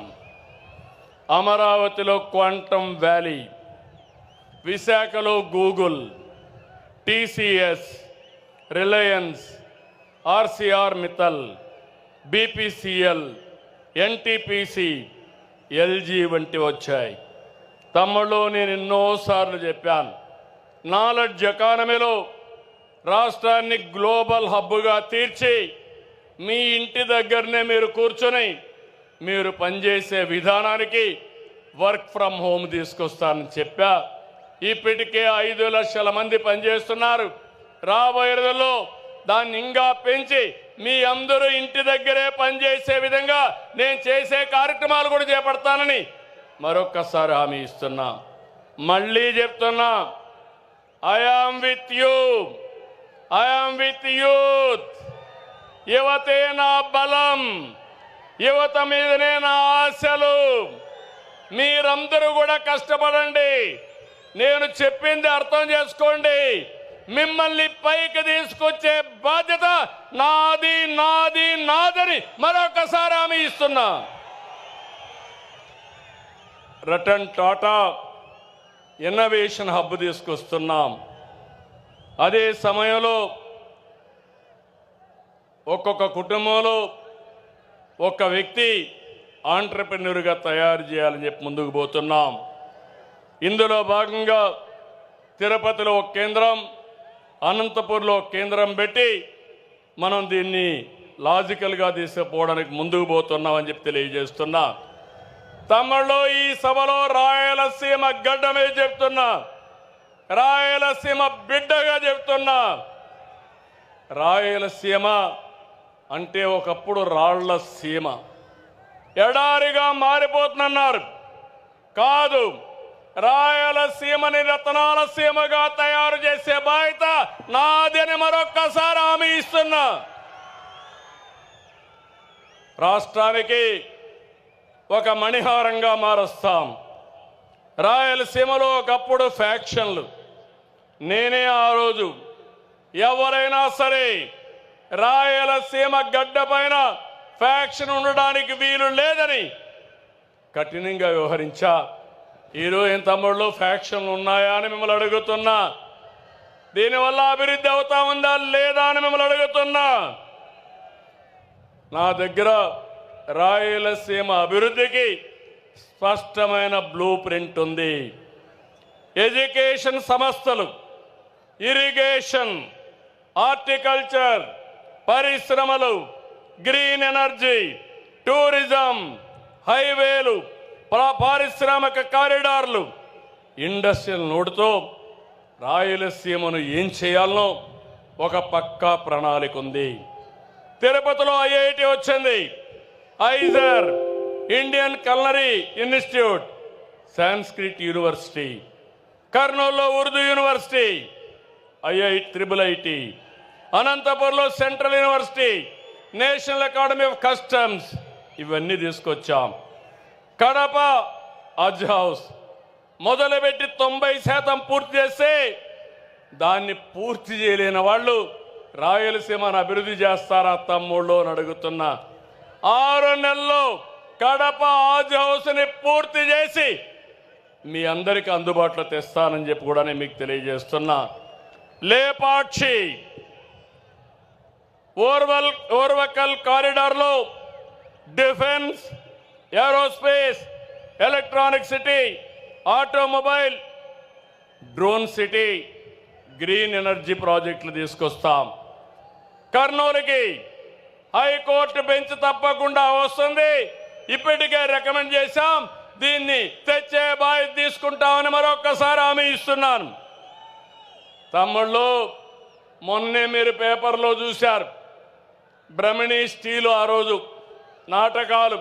Speaker 1: అమరావతిలో క్వాంటమ్ వ్యాలీ, విశాఖలో Google, TCS, Reliance, RCR Mittal, BPCL, NTPC, LG వంటి వచ్చాయి. తమ్ముళ్ళు, నేను ఎన్నోసార్లు చెప్పాను, నాలెడ్జ్ ఎకానమీలో రాష్ట్రాన్ని గ్లోబల్ హబ్గా తీర్చి మీ ఇంటి దగ్గరనే మీరు కూర్చొని మీరు పనిచేసే విధానానికి వర్క్ ఫ్రమ్ హోమ్ తీసుకొస్తానని చెప్పా. ఇప్పటికే 5 లక్షల మంది పనిచేస్తున్నారు. రాబోయే రోజుల్లో దాన్ని ఇంకా పెంచి మీ అందరూ ఇంటి దగ్గరే పనిచేసే విధంగా నేను చేసే కార్యక్రమాలు కూడా చేపడతానని మరొక్కసారి హామీ ఇస్తున్నా. మళ్ళీ చెప్తున్నా, I am with you, I am with youth. యువతే నా బలం, యువత మీదనే నా ఆశలు. మీరందరూ కూడా కష్టపడండి. నేను చెప్పింది అర్థం చేసుకోండి. మిమ్మల్ని పైకి తీసుకొచ్చే బాధ్యత నాది, నాది, నాదని మరొకసారి హామీ ఇస్తున్నా. రతన్ టాటా ఇన్నోవేషన్ హబ్ తీసుకొస్తున్నాం. అదే సమయంలో ఒక్కొక్క కుటుంబంలో ఒక్క వ్యక్తి ఆంట్రప్రెన్యూర్గా తయారు చేయాలని చెప్పి ముందుకు పోతున్నాం. ఇందులో భాగంగా తిరుపతిలో ఒక కేంద్రం, అనంతపూర్లో ఒక కేంద్రం పెట్టి మనం దీన్ని లాజికల్గా తీసుకుపోవడానికి ముందుకు పోతున్నామని చెప్పి తెలియజేస్తున్నా. తమ్ముళ్ళు, ఈ సభలో రాయలసీమ గడ్డ మీద చెప్తున్నా, రాయలసీమ బిడ్డగా చెప్తున్నా. రాయలసీమ అంటే ఒకప్పుడు రాళ్ల సీమ, ఎడారిగా మారిపోతుందన్నారు. కాదు, రాయలసీమని రతనాల సీమగా తయారు చేసే బాధ్యత నాది అని మరొక్కసారి హామీ ఇస్తున్నా. రాష్ట్రానికి ఒక మణిహారంగా మారుస్తాం. రాయలసీమలో ఒకప్పుడు ఫ్యాక్షన్లు, నేనే ఆ రోజు ఎవరైనా సరే రాయలసీమ గడ్డ పైన ఫ్యాక్షన్ ఉండడానికి వీలు లేదని కఠినంగా వ్యవహరించా. ఈరోజు ఏం తమ్ముళ్ళు ఫ్యాక్షన్లు ఉన్నాయా అని మిమ్మల్ని అడుగుతున్నా. దీనివల్ల అభివృద్ధి అవుతా ఉందా లేదా అని మిమ్మల్ని అడుగుతున్నా. నా దగ్గర రాయలసీమ అభివృద్ధికి స్పష్టమైన బ్లూ ప్రింట్ ఉంది. ఎడ్యుకేషన్ సంస్థలు, ఇరిగేషన్, హార్టికల్చర్, పరిశ్రమలు, గ్రీన్ ఎనర్జీ, టూరిజం, హైవేలు, పారిశ్రామిక కారిడార్లు, ఇండస్ట్రియల్ నోటుతో రాయలసీమను ఏం చేయాలనో ఒక పక్కా ప్రణాళిక ఉంది. తిరుపతిలో ఐఐటి వచ్చింది, IISER, Indian culinary institute, Sanskrit university, కర్నూలులో ఉర్దూ యూనివర్సిటీ, ఐఐటి, అనంతపూర్లో central university, national academy of customs, ఇవన్నీ తీసుకొచ్చాం. కడప హజ్ హౌస్ మొదలుపెట్టి 90% పూర్తి చేస్తే దాన్ని పూర్తి చేయలేని వాళ్ళు రాయలసీమను అభివృద్ధి చేస్తారా తమ్ముళ్ళు అని అడుగుతున్నా. 6 నెలల్లో కడప హజ్ హౌస్ని పూర్తి చేసి మీ అందరికీ అందుబాటులో తెస్తానని చెప్పి కూడా నేను మీకు తెలియజేస్తున్నా. లేపాక్షి ఓర్వకల్ కారిడార్లో defence, aerospace, electronic city, automobile, drone city, green energy ప్రాజెక్టులు తీసుకొస్తాం. కర్నూలుకి హైకోర్టు బెంచ్ తప్పకుండా వస్తుంది, ఇప్పటికే రికమెండ్ చేశాం, దీన్ని తెచ్చే బాధ్యత తీసుకుంటామని మరొక్కసారి హామీ ఇస్తున్నాను. తమ్ముళ్ళు, మొన్నే మీరు పేపర్లో చూశారు, బ్రహ్మణి స్టీలు ఆ రోజు నాటకాలు,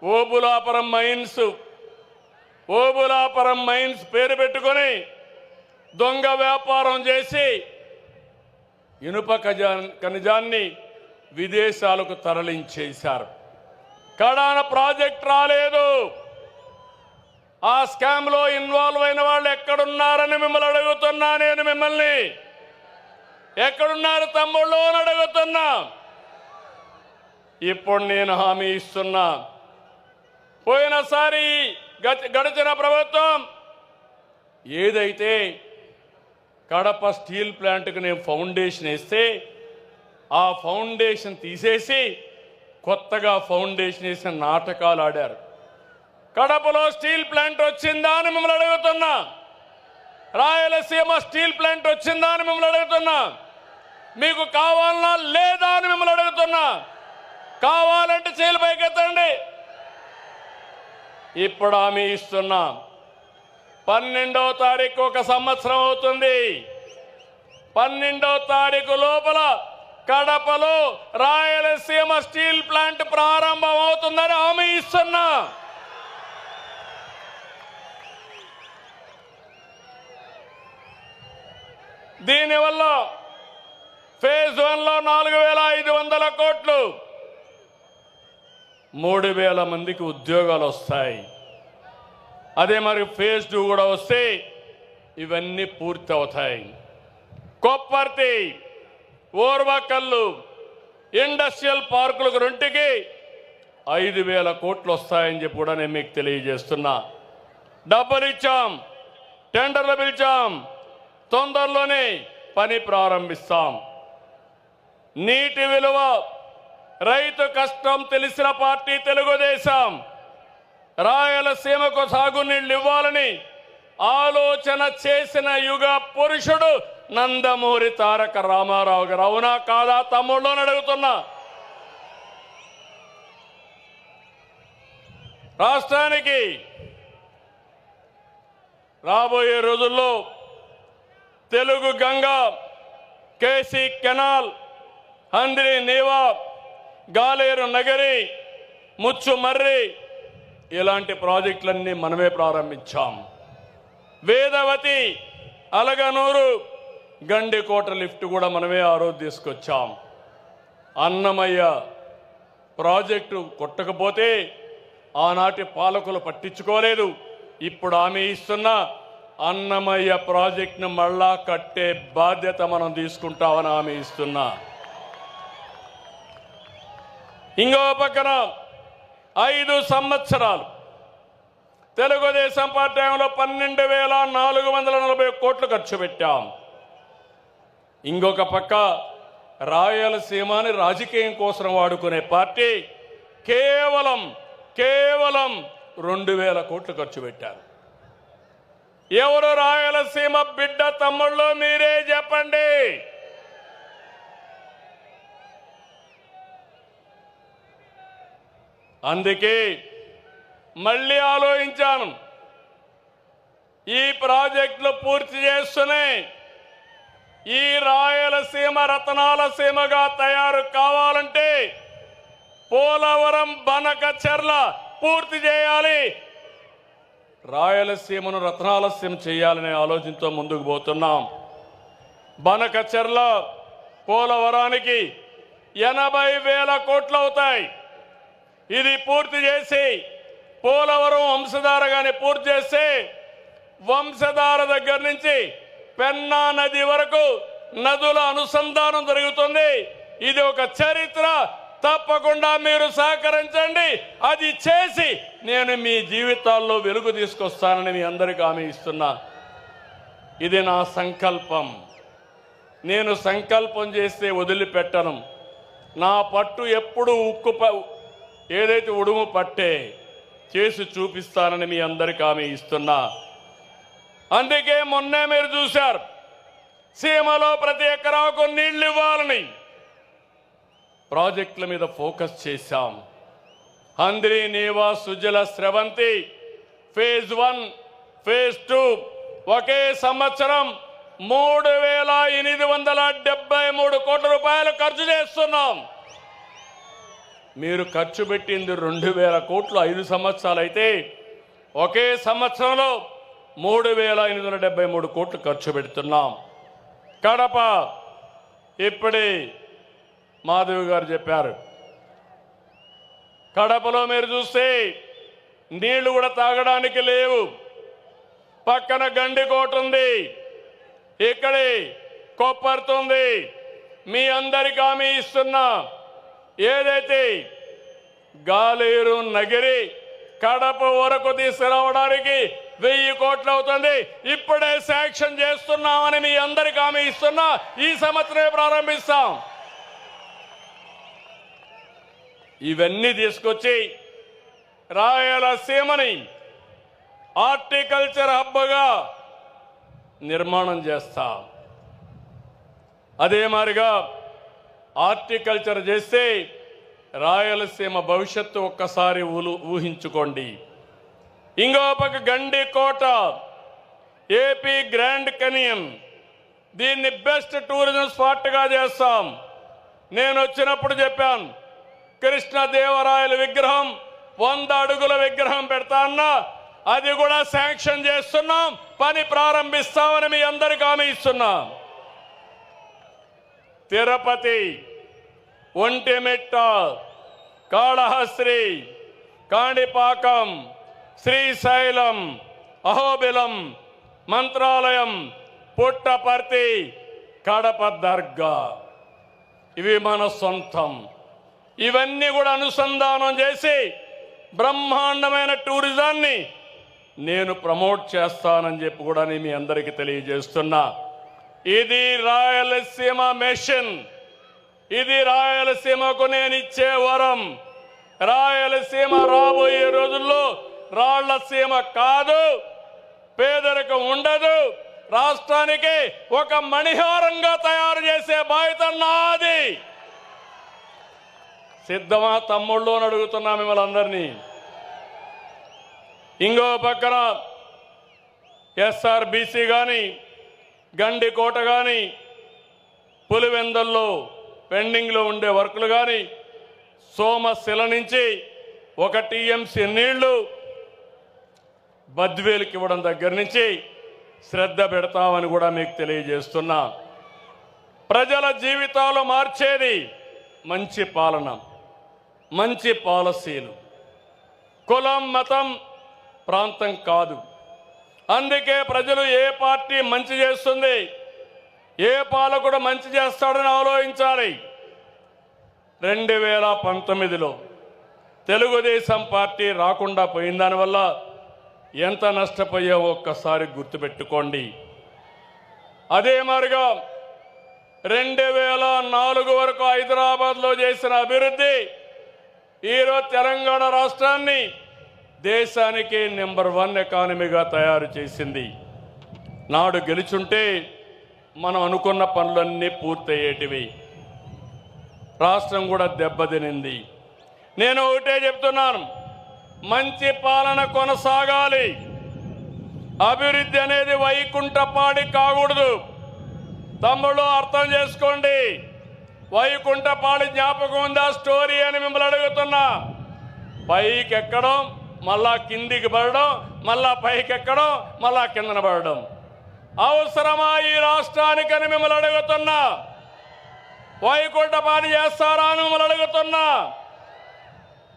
Speaker 1: ఓబులాపురం మైన్స్ పేరు పెట్టుకొని దొంగ వ్యాపారం చేసి ఇనుప ఖనిజాన్ని విదేశాలకు తరలించేశారు. కడాన ప్రాజెక్ట్ రాలేదు. ఆ స్కామ్ లో ఇన్వాల్వ్ అయిన వాళ్ళు ఎక్కడున్నారని మిమ్మల్ని అడుగుతున్నా. నేను మిమ్మల్ని ఎక్కడున్నారు తమ్ముళ్ళు అని అడుగుతున్నా. ఇప్పుడు నేను హామీ ఇస్తున్నా, పోయినసారి గడిచిన ప్రభుత్వం ఏదైతే కడప స్టీల్ ప్లాంట్కి నేను ఫౌండేషన్ వేస్తే ఆ ఫౌండేషన్ తీసేసి కొత్తగా ఫౌండేషన్ వేసిన నాటకాలు ఆడారు. కడపలో స్టీల్ ప్లాంట్ వచ్చిందా అని మిమ్మల్ని అడుగుతున్నా. రాయలసీమ స్టీల్ ప్లాంట్ వచ్చిందా అని మిమ్మల్ని అడుగుతున్నా. మీకు కావాలన్నా లేదా అని మిమ్మల్ని అడుగుతున్నా. కావాలంటే చేతులు పైకెత్తండి. ఇప్పుడు హామీ ఇస్తున్నా, 12వ తారీఖు ఒక సంవత్సరం అవుతుంది. 12వ తారీఖు లోపల కడపలో రాయలసీమ స్టీల్ ప్లాంట్ ప్రారంభం అవుతుందని హామీ ఇస్తున్నా. దీనివల్ల ఫేజ్ 1లో 4,500 కోట్లు, 3,000 మందికి ఉద్యోగాలు వస్తాయి. అదే మరి ఫేజ్ 2 కూడా వస్తే ఇవన్నీ పూర్తి అవుతాయి. కొప్పర్తి, ఓర్వకల్లు ఇండస్ట్రియల్ పార్కులకు రెంటికి 5,000 కోట్లు వస్తాయని చెప్పి కూడా నేను మీకు తెలియజేస్తున్నా. డబ్బులు ఇచ్చాం, టెండర్లు పిలిచాం, తొందరలోనే పని ప్రారంభిస్తాం. నీటి విలువ, రైతు కష్టం తెలిసిన పార్టీ తెలుగుదేశం. రాయలసీమకు సాగునీళ్లు ఇవ్వాలని ఆలోచన చేసిన యుగ పురుషుడు నందమూరి తారక రామారావు గారు. అవునా కాదా తమ్ముళ్ళు అని అడుగుతున్నా. రాష్ట్రానికి రాబోయే రోజుల్లో తెలుగు గంగా, కేసీ కెనాల్, హంద్రి నీవా, గాలేరు నగరి, ముచ్చుమర్రి ఇలాంటి ప్రాజెక్టులన్నీ మనమే ప్రారంభించాం. వేదవతి, అలగనూరు, గండికోట లిఫ్ట్ కూడా మనమే ఆ రోజు తీసుకొచ్చాం. అన్నమయ్య ప్రాజెక్టు కొట్టకపోతే ఆనాటి పాలకులు పట్టించుకోలేదు. ఇప్పుడు హామీ ఇస్తున్న అన్నమయ్య ప్రాజెక్టును మళ్ళా కట్టే బాధ్యత మనం తీసుకుంటామని హామీ ఇస్తున్నా. ఇంకో పక్కన 5 సంవత్సరాలు తెలుగుదేశం పార్టీ హయాంలో 12,440 కోట్లు ఖర్చు పెట్టాం. ఇంకొక పక్క రాయలసీమని రాజకీయం కోసం వాడుకునే పార్టీ కేవలం 2,000 కోట్లు ఖర్చు పెట్టారు. ఎవరు రాయలసీమ బిడ్డ తమ్ముళ్ళు మీరే చెప్పండి. అందుకే మళ్ళీ ఆలోచించాను. ఈ ప్రాజెక్టులు పూర్తి చేస్తూనే ఈ రాయలసీమ రతనాల సీమగా తయారు కావాలంటే పోలవరం, బనకచెర్ల పూర్తి చేయాలి. రాయలసీమను రతనాల సీమ చేయాలనే ఆలోచనతో ముందుకు పోతున్నాం. బనకచెర్ల, పోలవరానికి 80,000 కోట్లు అవుతాయి. ఇది పూర్తి చేసి పోలవరం వంశధారగానే పూర్తి చేస్తే వంశధార దగ్గర నుంచి పెన్నా నది వరకు నదుల అనుసంధానం జరుగుతుంది. ఇది ఒక చరిత్ర. తప్పకుండా మీరు సహకరించండి. అది చేసి నేను మీ జీవితాల్లో వెలుగు తీసుకొస్తానని మీ అందరికీ హామీ ఇస్తున్నా. ఇది నా సంకల్పం. నేను సంకల్పం చేస్తే వదిలిపెట్టను. నా పట్టు ఎప్పుడు ఏదైతే ఉడుము పట్టే చేసి చూపిస్తానని మీ అందరికీ హామీ ఇస్తున్నా. అందుకే మొన్నే మీరు చూశారు, సీమలో ప్రతి ఎకరాకు నీళ్లు ఇవ్వాలని ప్రాజెక్టుల మీద ఫోకస్ చేశాం. హంద్రి నీవా, సుజల, స్రవంతి ఫేజ్ 1, ఫేజ్ 2 ఒకే సంవత్సరం 3,873 కోట్ల రూపాయలు ఖర్చు చేస్తున్నాం. మీరు ఖర్చు పెట్టింది 2,000 కోట్లు 5 సంవత్సరాలు అయితే ఒకే సంవత్సరంలో 3,873 కోట్లు ఖర్చు పెడుతున్నాం. కడప ఇప్పుడే మాధవి గారు చెప్పారు. కడపలో మీరు చూస్తే నీళ్లు కూడా తాగడానికి లేవు. పక్కన గండికోట ఉంది, ఇక్కడే కొప్పర్తుంది. మీ అందరికీ హామీ ఇస్తున్నా, ఏదైతే గాలేరు నగిరి కడప వరకు తీసుకురావడానికి 1000 కోట్లు అవుతుంది. ఇప్పుడే శాంక్షన్ చేస్తున్నామని మీ అందరికీ హామీ ఇస్తున్నా. ఈ సంవత్సరమే ప్రారంభిస్తాం. ఇవన్నీ తీసుకొచ్చి రాయలసీమని హార్టికల్చర్ హబ్గా నిర్మాణం చేస్తాం. అదే మాదిరిగా హార్టికల్చర్ చేస్తే రాయలసీమ భవిష్యత్తు ఒక్కసారి ఊహించుకోండి. ఇంకో పక్క గండికోట, ఏపీ గ్రాండ్ కెనియన్, దీన్ని బెస్ట్ టూరిజం స్పాట్గా చేస్తాం. నేను వచ్చినప్పుడు చెప్పాను, కృష్ణదేవరాయల విగ్రహం 100 అడుగుల విగ్రహం పెడతాన్నా, అది కూడా శాంక్షన్ చేస్తున్నాం. పని ప్రారంభిస్తామని మీ అందరికీ హామీ ఇస్తున్నాం. తిరుపతి, ఒంటిమిట్ట, కాళహస్త్రి, కాణిపాకం, శ్రీశైలం, అహోబిలం, మంత్రాలయం, పుట్టపర్తి, కడప దర్గా ఇవి మన సొంతం. ఇవన్నీ కూడా అనుసంధానం చేసి బ్రహ్మాండమైన టూరిజాన్ని నేను ప్రమోట్ చేస్తానని చెప్పి కూడా నేను మీ అందరికీ తెలియజేస్తున్నా. ఇది రాయలసీమ మిషన్. ఇది రాయలసీమకు నేను ఇచ్చే వరం. రాయలసీమ రాబోయే రోజుల్లో రాళ్లసీమ కాదు, పేదరికం ఉండదు, రాష్ట్రానికి ఒక మణిహారంగా తయారు చేసే బాధ్యత నాది. సిద్ధమా తమ్ముళ్ళు అని అడుగుతున్నా మిమ్మల్ని అందరినీ. ఇంకో పక్కన ఎస్ఆర్బీసీ కానీ, గండికోట కానీ, పులివెందల్లో పెండింగ్లో ఉండే వర్కులు కానీ, సోమశిల నుంచి 1 టీఎంసీ నీళ్లు బద్వేలుకి ఇవ్వడం దగ్గర నుంచి శ్రద్ధ పెడతామని కూడా మీకు తెలియజేస్తున్నా. ప్రజల జీవితాలు మార్చేది మంచి పాలన, మంచి పాలసీలు. కులం, మతం, ప్రాంతం కాదు. అందుకే ప్రజలు ఏ పార్టీ మంచి చేస్తుంది, ఏ పాలకుడు మంచి చేస్తాడని ఆలోచించాలి. 2019లో తెలుగుదేశం పార్టీ రాకుండా పోయిన దానివల్ల ఎంత నష్టపోయావో ఒక్కసారి గుర్తుపెట్టుకోండి. అదే మాదిరిగా 2004 వరకు హైదరాబాద్లో చేసిన అభివృద్ధి ఈరోజు తెలంగాణ రాష్ట్రాన్ని దేశానికి నెంబర్ 1 ఎకానమీగా తయారు చేసింది. నాడు గెలుచుంటే మనం అనుకున్న పనులన్నీ పూర్తయ్యేటివి. రాష్ట్రం కూడా దెబ్బతినింది. నేను ఒకటే చెప్తున్నాను, మంచి పాలన కొనసాగాలి. అభివృద్ధి అనేది వైకుంఠపాడి కాకూడదు. తమ్ముళ్ళు అర్థం చేసుకోండి. వైకుంఠపాడి జ్ఞాపకం ఉందా స్టోరీ అని మిమ్మల్ని అడుగుతున్నా. పైకి ఎక్కడం, మళ్ళా కిందికి పడడం, మళ్ళా పైకి ఎక్కడం, మళ్ళా కిందన పడడం అవసరమా ఈ రాష్ట్రానికని మిమ్మల్ని అడుగుతున్నా. వైకుంఠపాడి చేస్తారా అని మిమ్మల్ని అడుగుతున్నా.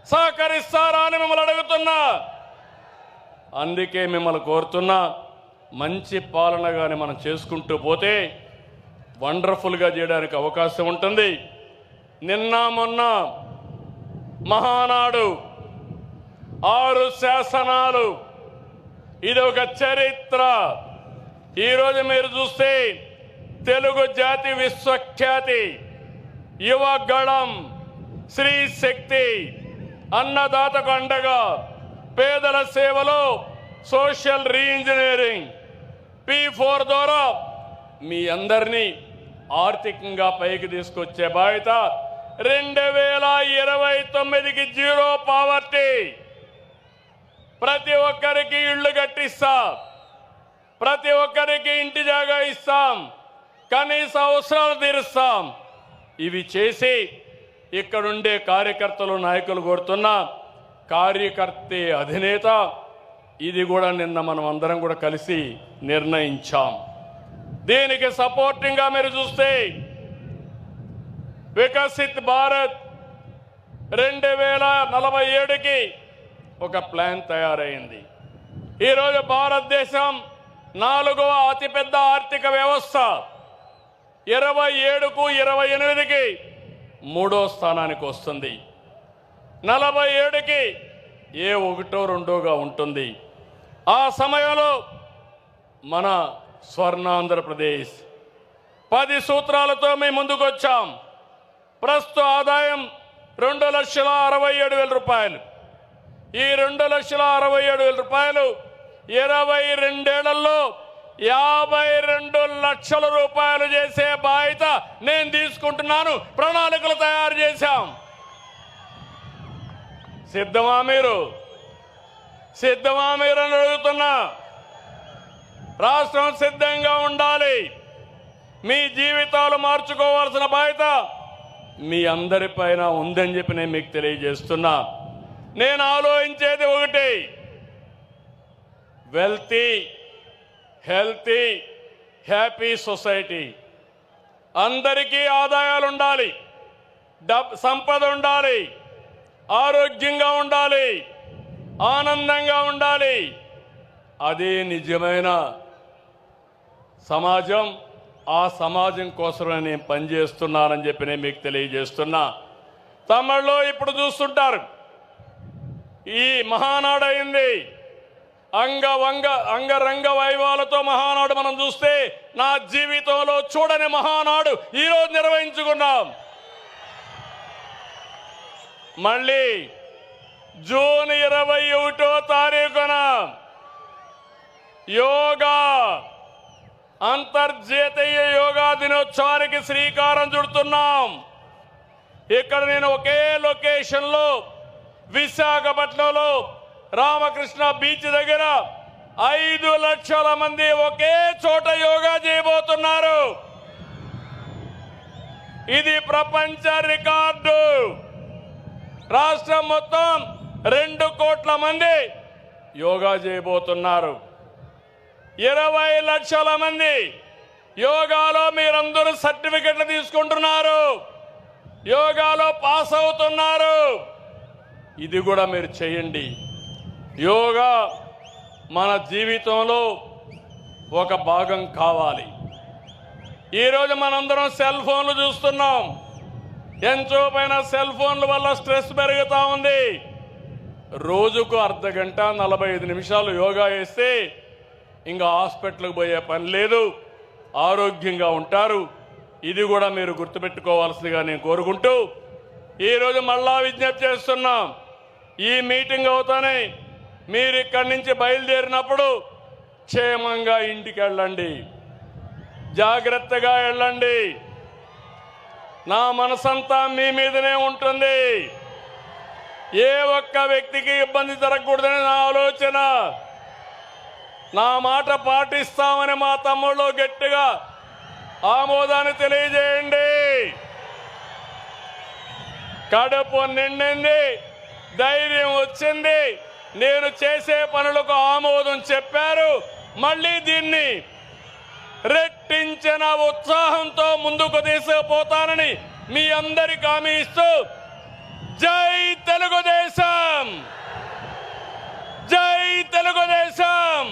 Speaker 1: సహకరిస్తారా అని మిమ్మల్ని అడుగుతున్నా. అందుకే మిమ్మల్ని కోరుతున్నా, మంచి పాలన కానీ మనం చేసుకుంటూ పోతే వండర్ఫుల్గా చేయడానికి అవకాశం ఉంటుంది. నిన్న మొన్న మహానాడు, 6 శాసనాలు, ఇది ఒక చరిత్ర. ఈరోజు మీరు చూస్తే తెలుగు జాతి విశ్వఖ్యాతి, యువగళం, శ్రీ శక్తి, అన్నదాతకు అండగా, పేదల సేవలో సోషల్ రీఇంజనీరింగ్, P4 ద్వారా మీ అందరినీ ఆర్థికంగా పైకి తీసుకొచ్చే బాధ్యత. 2029కి జీరో పావర్టీ, ప్రతి ఒక్కరికి ఇళ్ళు కట్టిస్తా, ప్రతి ఒక్కరికి ఇంటి జాగా ఇస్తాం, కనీస అవసరాలు తీరుస్తాం. ఇవి చేసి ఇక్కడుండే కార్యకర్తలు, నాయకులు కోరుతున్నా, కార్యకర్తే అధినేత. ఇది కూడా నిన్న మనం అందరం కూడా కలిసి నిర్ణయించాం. దీనికి సపోర్టింగ్గా మీరు చూస్తే వికసిత్ భారత్ 2047కి ఒక ప్లాన్ తయారైంది. ఈరోజు భారతదేశం 4వ అతిపెద్ద ఆర్థిక వ్యవస్థ. 27కు 28కి 3వ స్థానానికి వస్తుంది. 47కి ఏ 1, 2గా ఉంటుంది. ఆ సమయంలో మన స్వర్ణాంధ్రప్రదేశ్ 10 సూత్రాలతో మేము ముందుకు వచ్చాం. ప్రస్తుత ఆదాయం 2,67,000 రూపాయలు. ఈ 2,67,000 రూపాయలు 22 ఏళ్లలో 52 లక్షల రూపాయలు చేసే బాధ్యత నేను తీసుకుంటున్నాను. ప్రణాళికలు తయారు చేశాం. సిద్ధమా మీరు? సిద్ధమా మీరు అని అడుగుతున్నా. రాష్ట్రం సిద్ధంగా ఉండాలి. మీ జీవితాలు మార్చుకోవాల్సిన బాధ్యత మీ అందరిపైన ఉందని చెప్పి నేను మీకు తెలియజేస్తున్నా. నేను ఆలోచించేది ఒకటి, వెల్తీ, హెల్తీ, హ్యాపీ సొసైటీ. అందరికీ ఆదాయాలు ఉండాలి, సంపద ఉండాలి, ఆరోగ్యంగా ఉండాలి, ఆనందంగా ఉండాలి. అదే నిజమైన సమాజం. ఆ సమాజం కోసమే నేను పనిచేస్తున్నానని చెప్పి నేను మీకు తెలియజేస్తున్నా. తమిళలో ఇప్పుడు చూస్తుంటారు, ఈ మహానాడు అయింది. అంగరంగ వైభవాలతో మహానాడు మనం చూస్తే, నా జీవితంలో చూడని మహానాడు ఈరోజు నిర్వహించుకున్నాం. మళ్ళీ జూన్ 21వ తారీఖున యోగా అంతర్జాతీయ యోగా దినోత్సవానికి శ్రీకారం చుడుతున్నాం. ఇక్కడ నేను ఒకే లొకేషన్లో విశాఖపట్నంలో రామకృష్ణ బీచ్ దగ్గర 5 లక్షల మంది ఒకే చోట యోగా చేయబోతున్నారు. ఇది ప్రపంచ రికార్డు. రాష్ట్రం మొత్తం 2 కోట్ల మంది యోగా చేయబోతున్నారు. 20 లక్షల మంది యోగాలో మీరందరూ సర్టిఫికెట్లు తీసుకుంటున్నారు, యోగాలో పాస్ అవుతున్నారు. ఇది కూడా మీరు చేయండి. యోగా మన జీవితంలో ఒక భాగం కావాలి. ఈరోజు మనందరం సెల్ ఫోన్లు చూస్తున్నాం. ఎంతో పైన సెల్ ఫోన్ల వల్ల స్ట్రెస్ పెరుగుతూ ఉంది. రోజుకు అర్ధ గంట 45 నిమిషాలు యోగా చేస్తే ఇంకా హాస్పిటల్కి పోయే పని లేదు, ఆరోగ్యంగా ఉంటారు. ఇది కూడా మీరు గుర్తుపెట్టుకోవాల్సిందిగా నేను కోరుకుంటూ ఈరోజు మళ్ళా విజ్ఞప్తి చేస్తున్నాం. ఈ మీటింగ్ అవుతానే మీరు ఇక్కడి నుంచి బయలుదేరినప్పుడు క్షేమంగా ఇంటికి వెళ్ళండి, జాగ్రత్తగా వెళ్ళండి. నా మనసంతా మీ మీదనే ఉంటుంది. ఏ ఒక్క వ్యక్తికి ఇబ్బంది జరగకూడదని నా ఆలోచన. నా మాట పాటిస్తామని మా తమ్ముళ్ళు గట్టిగా ఆమోదాన్ని తెలియజేయండి. కడుపు నిండింది, ధైర్యం వచ్చింది, నేను చేసే పనులకు ఆమోదం చెప్పారు. మళ్ళీ దీన్ని రెట్టించిన ఉత్సాహంతో ముందుకు తీసుకుపోతానని మీ అందరికీ హామీ ఇస్తూ జై తెలుగుదేశం, జై తెలుగుదేశం,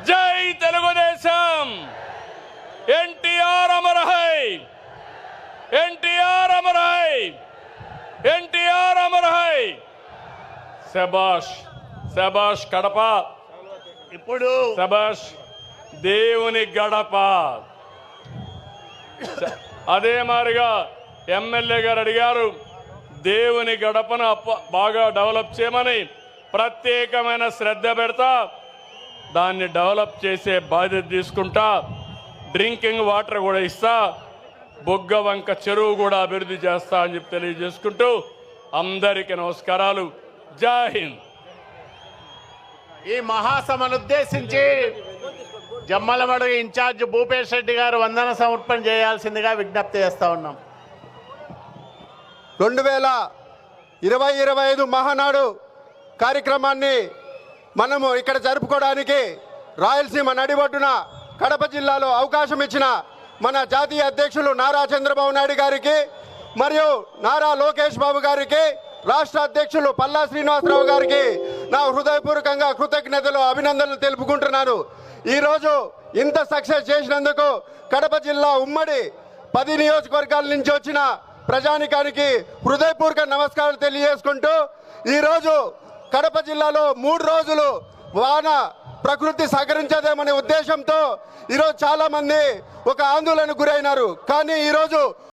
Speaker 1: జై Telugu Desam. NTR Amar high, NTR Amar high, NTR Amar high. శబాష్ శబాష్ కడప,
Speaker 2: ఇప్పుడు
Speaker 1: శబాష్ దేవుని గడప. అదే మాదిరిగా ఎమ్మెల్యే గారు అడిగారు, దేవుని గడపను బాగా డెవలప్ చేయమని ప్రత్యేకమైన శ్రద్ధ పెడతా, దాన్ని డెవలప్ చేసే బాధ్యత తీసుకుంటా. డ్రింకింగ్ వాటర్ కూడా ఇస్తా, బొగ్గవంక చెరువు కూడా అభివృద్ధి చేస్తా అని చెప్పి తెలియజేసుకుంటూ అందరికీ నమస్కారాలు. జై హింద్.
Speaker 2: ఈ మహాసభను ఉద్దేశించి జమ్మలమడుగు ఇన్ఛార్జ్ భూపేష్ రెడ్డి గారు వందన సమర్పణ చేయాల్సిందిగా విజ్ఞప్తి చేస్తా ఉన్నాం.
Speaker 3: 2020-25 మహానాడు కార్యక్రమాన్ని మనము ఇక్కడ జరుపుకోవడానికి రాయలసీమ నడిబొడ్డున కడప జిల్లాలో అవకాశం ఇచ్చిన మన జాతీయ అధ్యక్షులు నారా చంద్రబాబు నాయుడు గారికి మరియు నారా లోకేష్ బాబు గారికి, రాష్ట్ర అధ్యక్షులు పల్లా శ్రీనివాసరావు గారికి నా హృదయపూర్వకంగా కృతజ్ఞతలు, అభినందనలు తెలుపుకుంటున్నాను. ఈరోజు ఇంత సక్సెస్ చేసినందుకు కడప జిల్లా ఉమ్మడి 10 నియోజకవర్గాల నుంచి వచ్చిన ప్రజానికానికి హృదయపూర్వక నమస్కారాలు తెలియజేసుకుంటూ ఈరోజు కడప జిల్లాలో 3 రోజులు వాన ప్రకృతి సహకరించదేమనే ఉద్దేశంతో ఈరోజు చాలా మంది ఒక ఆందోళనకు గురైనారు. కానీ ఈరోజు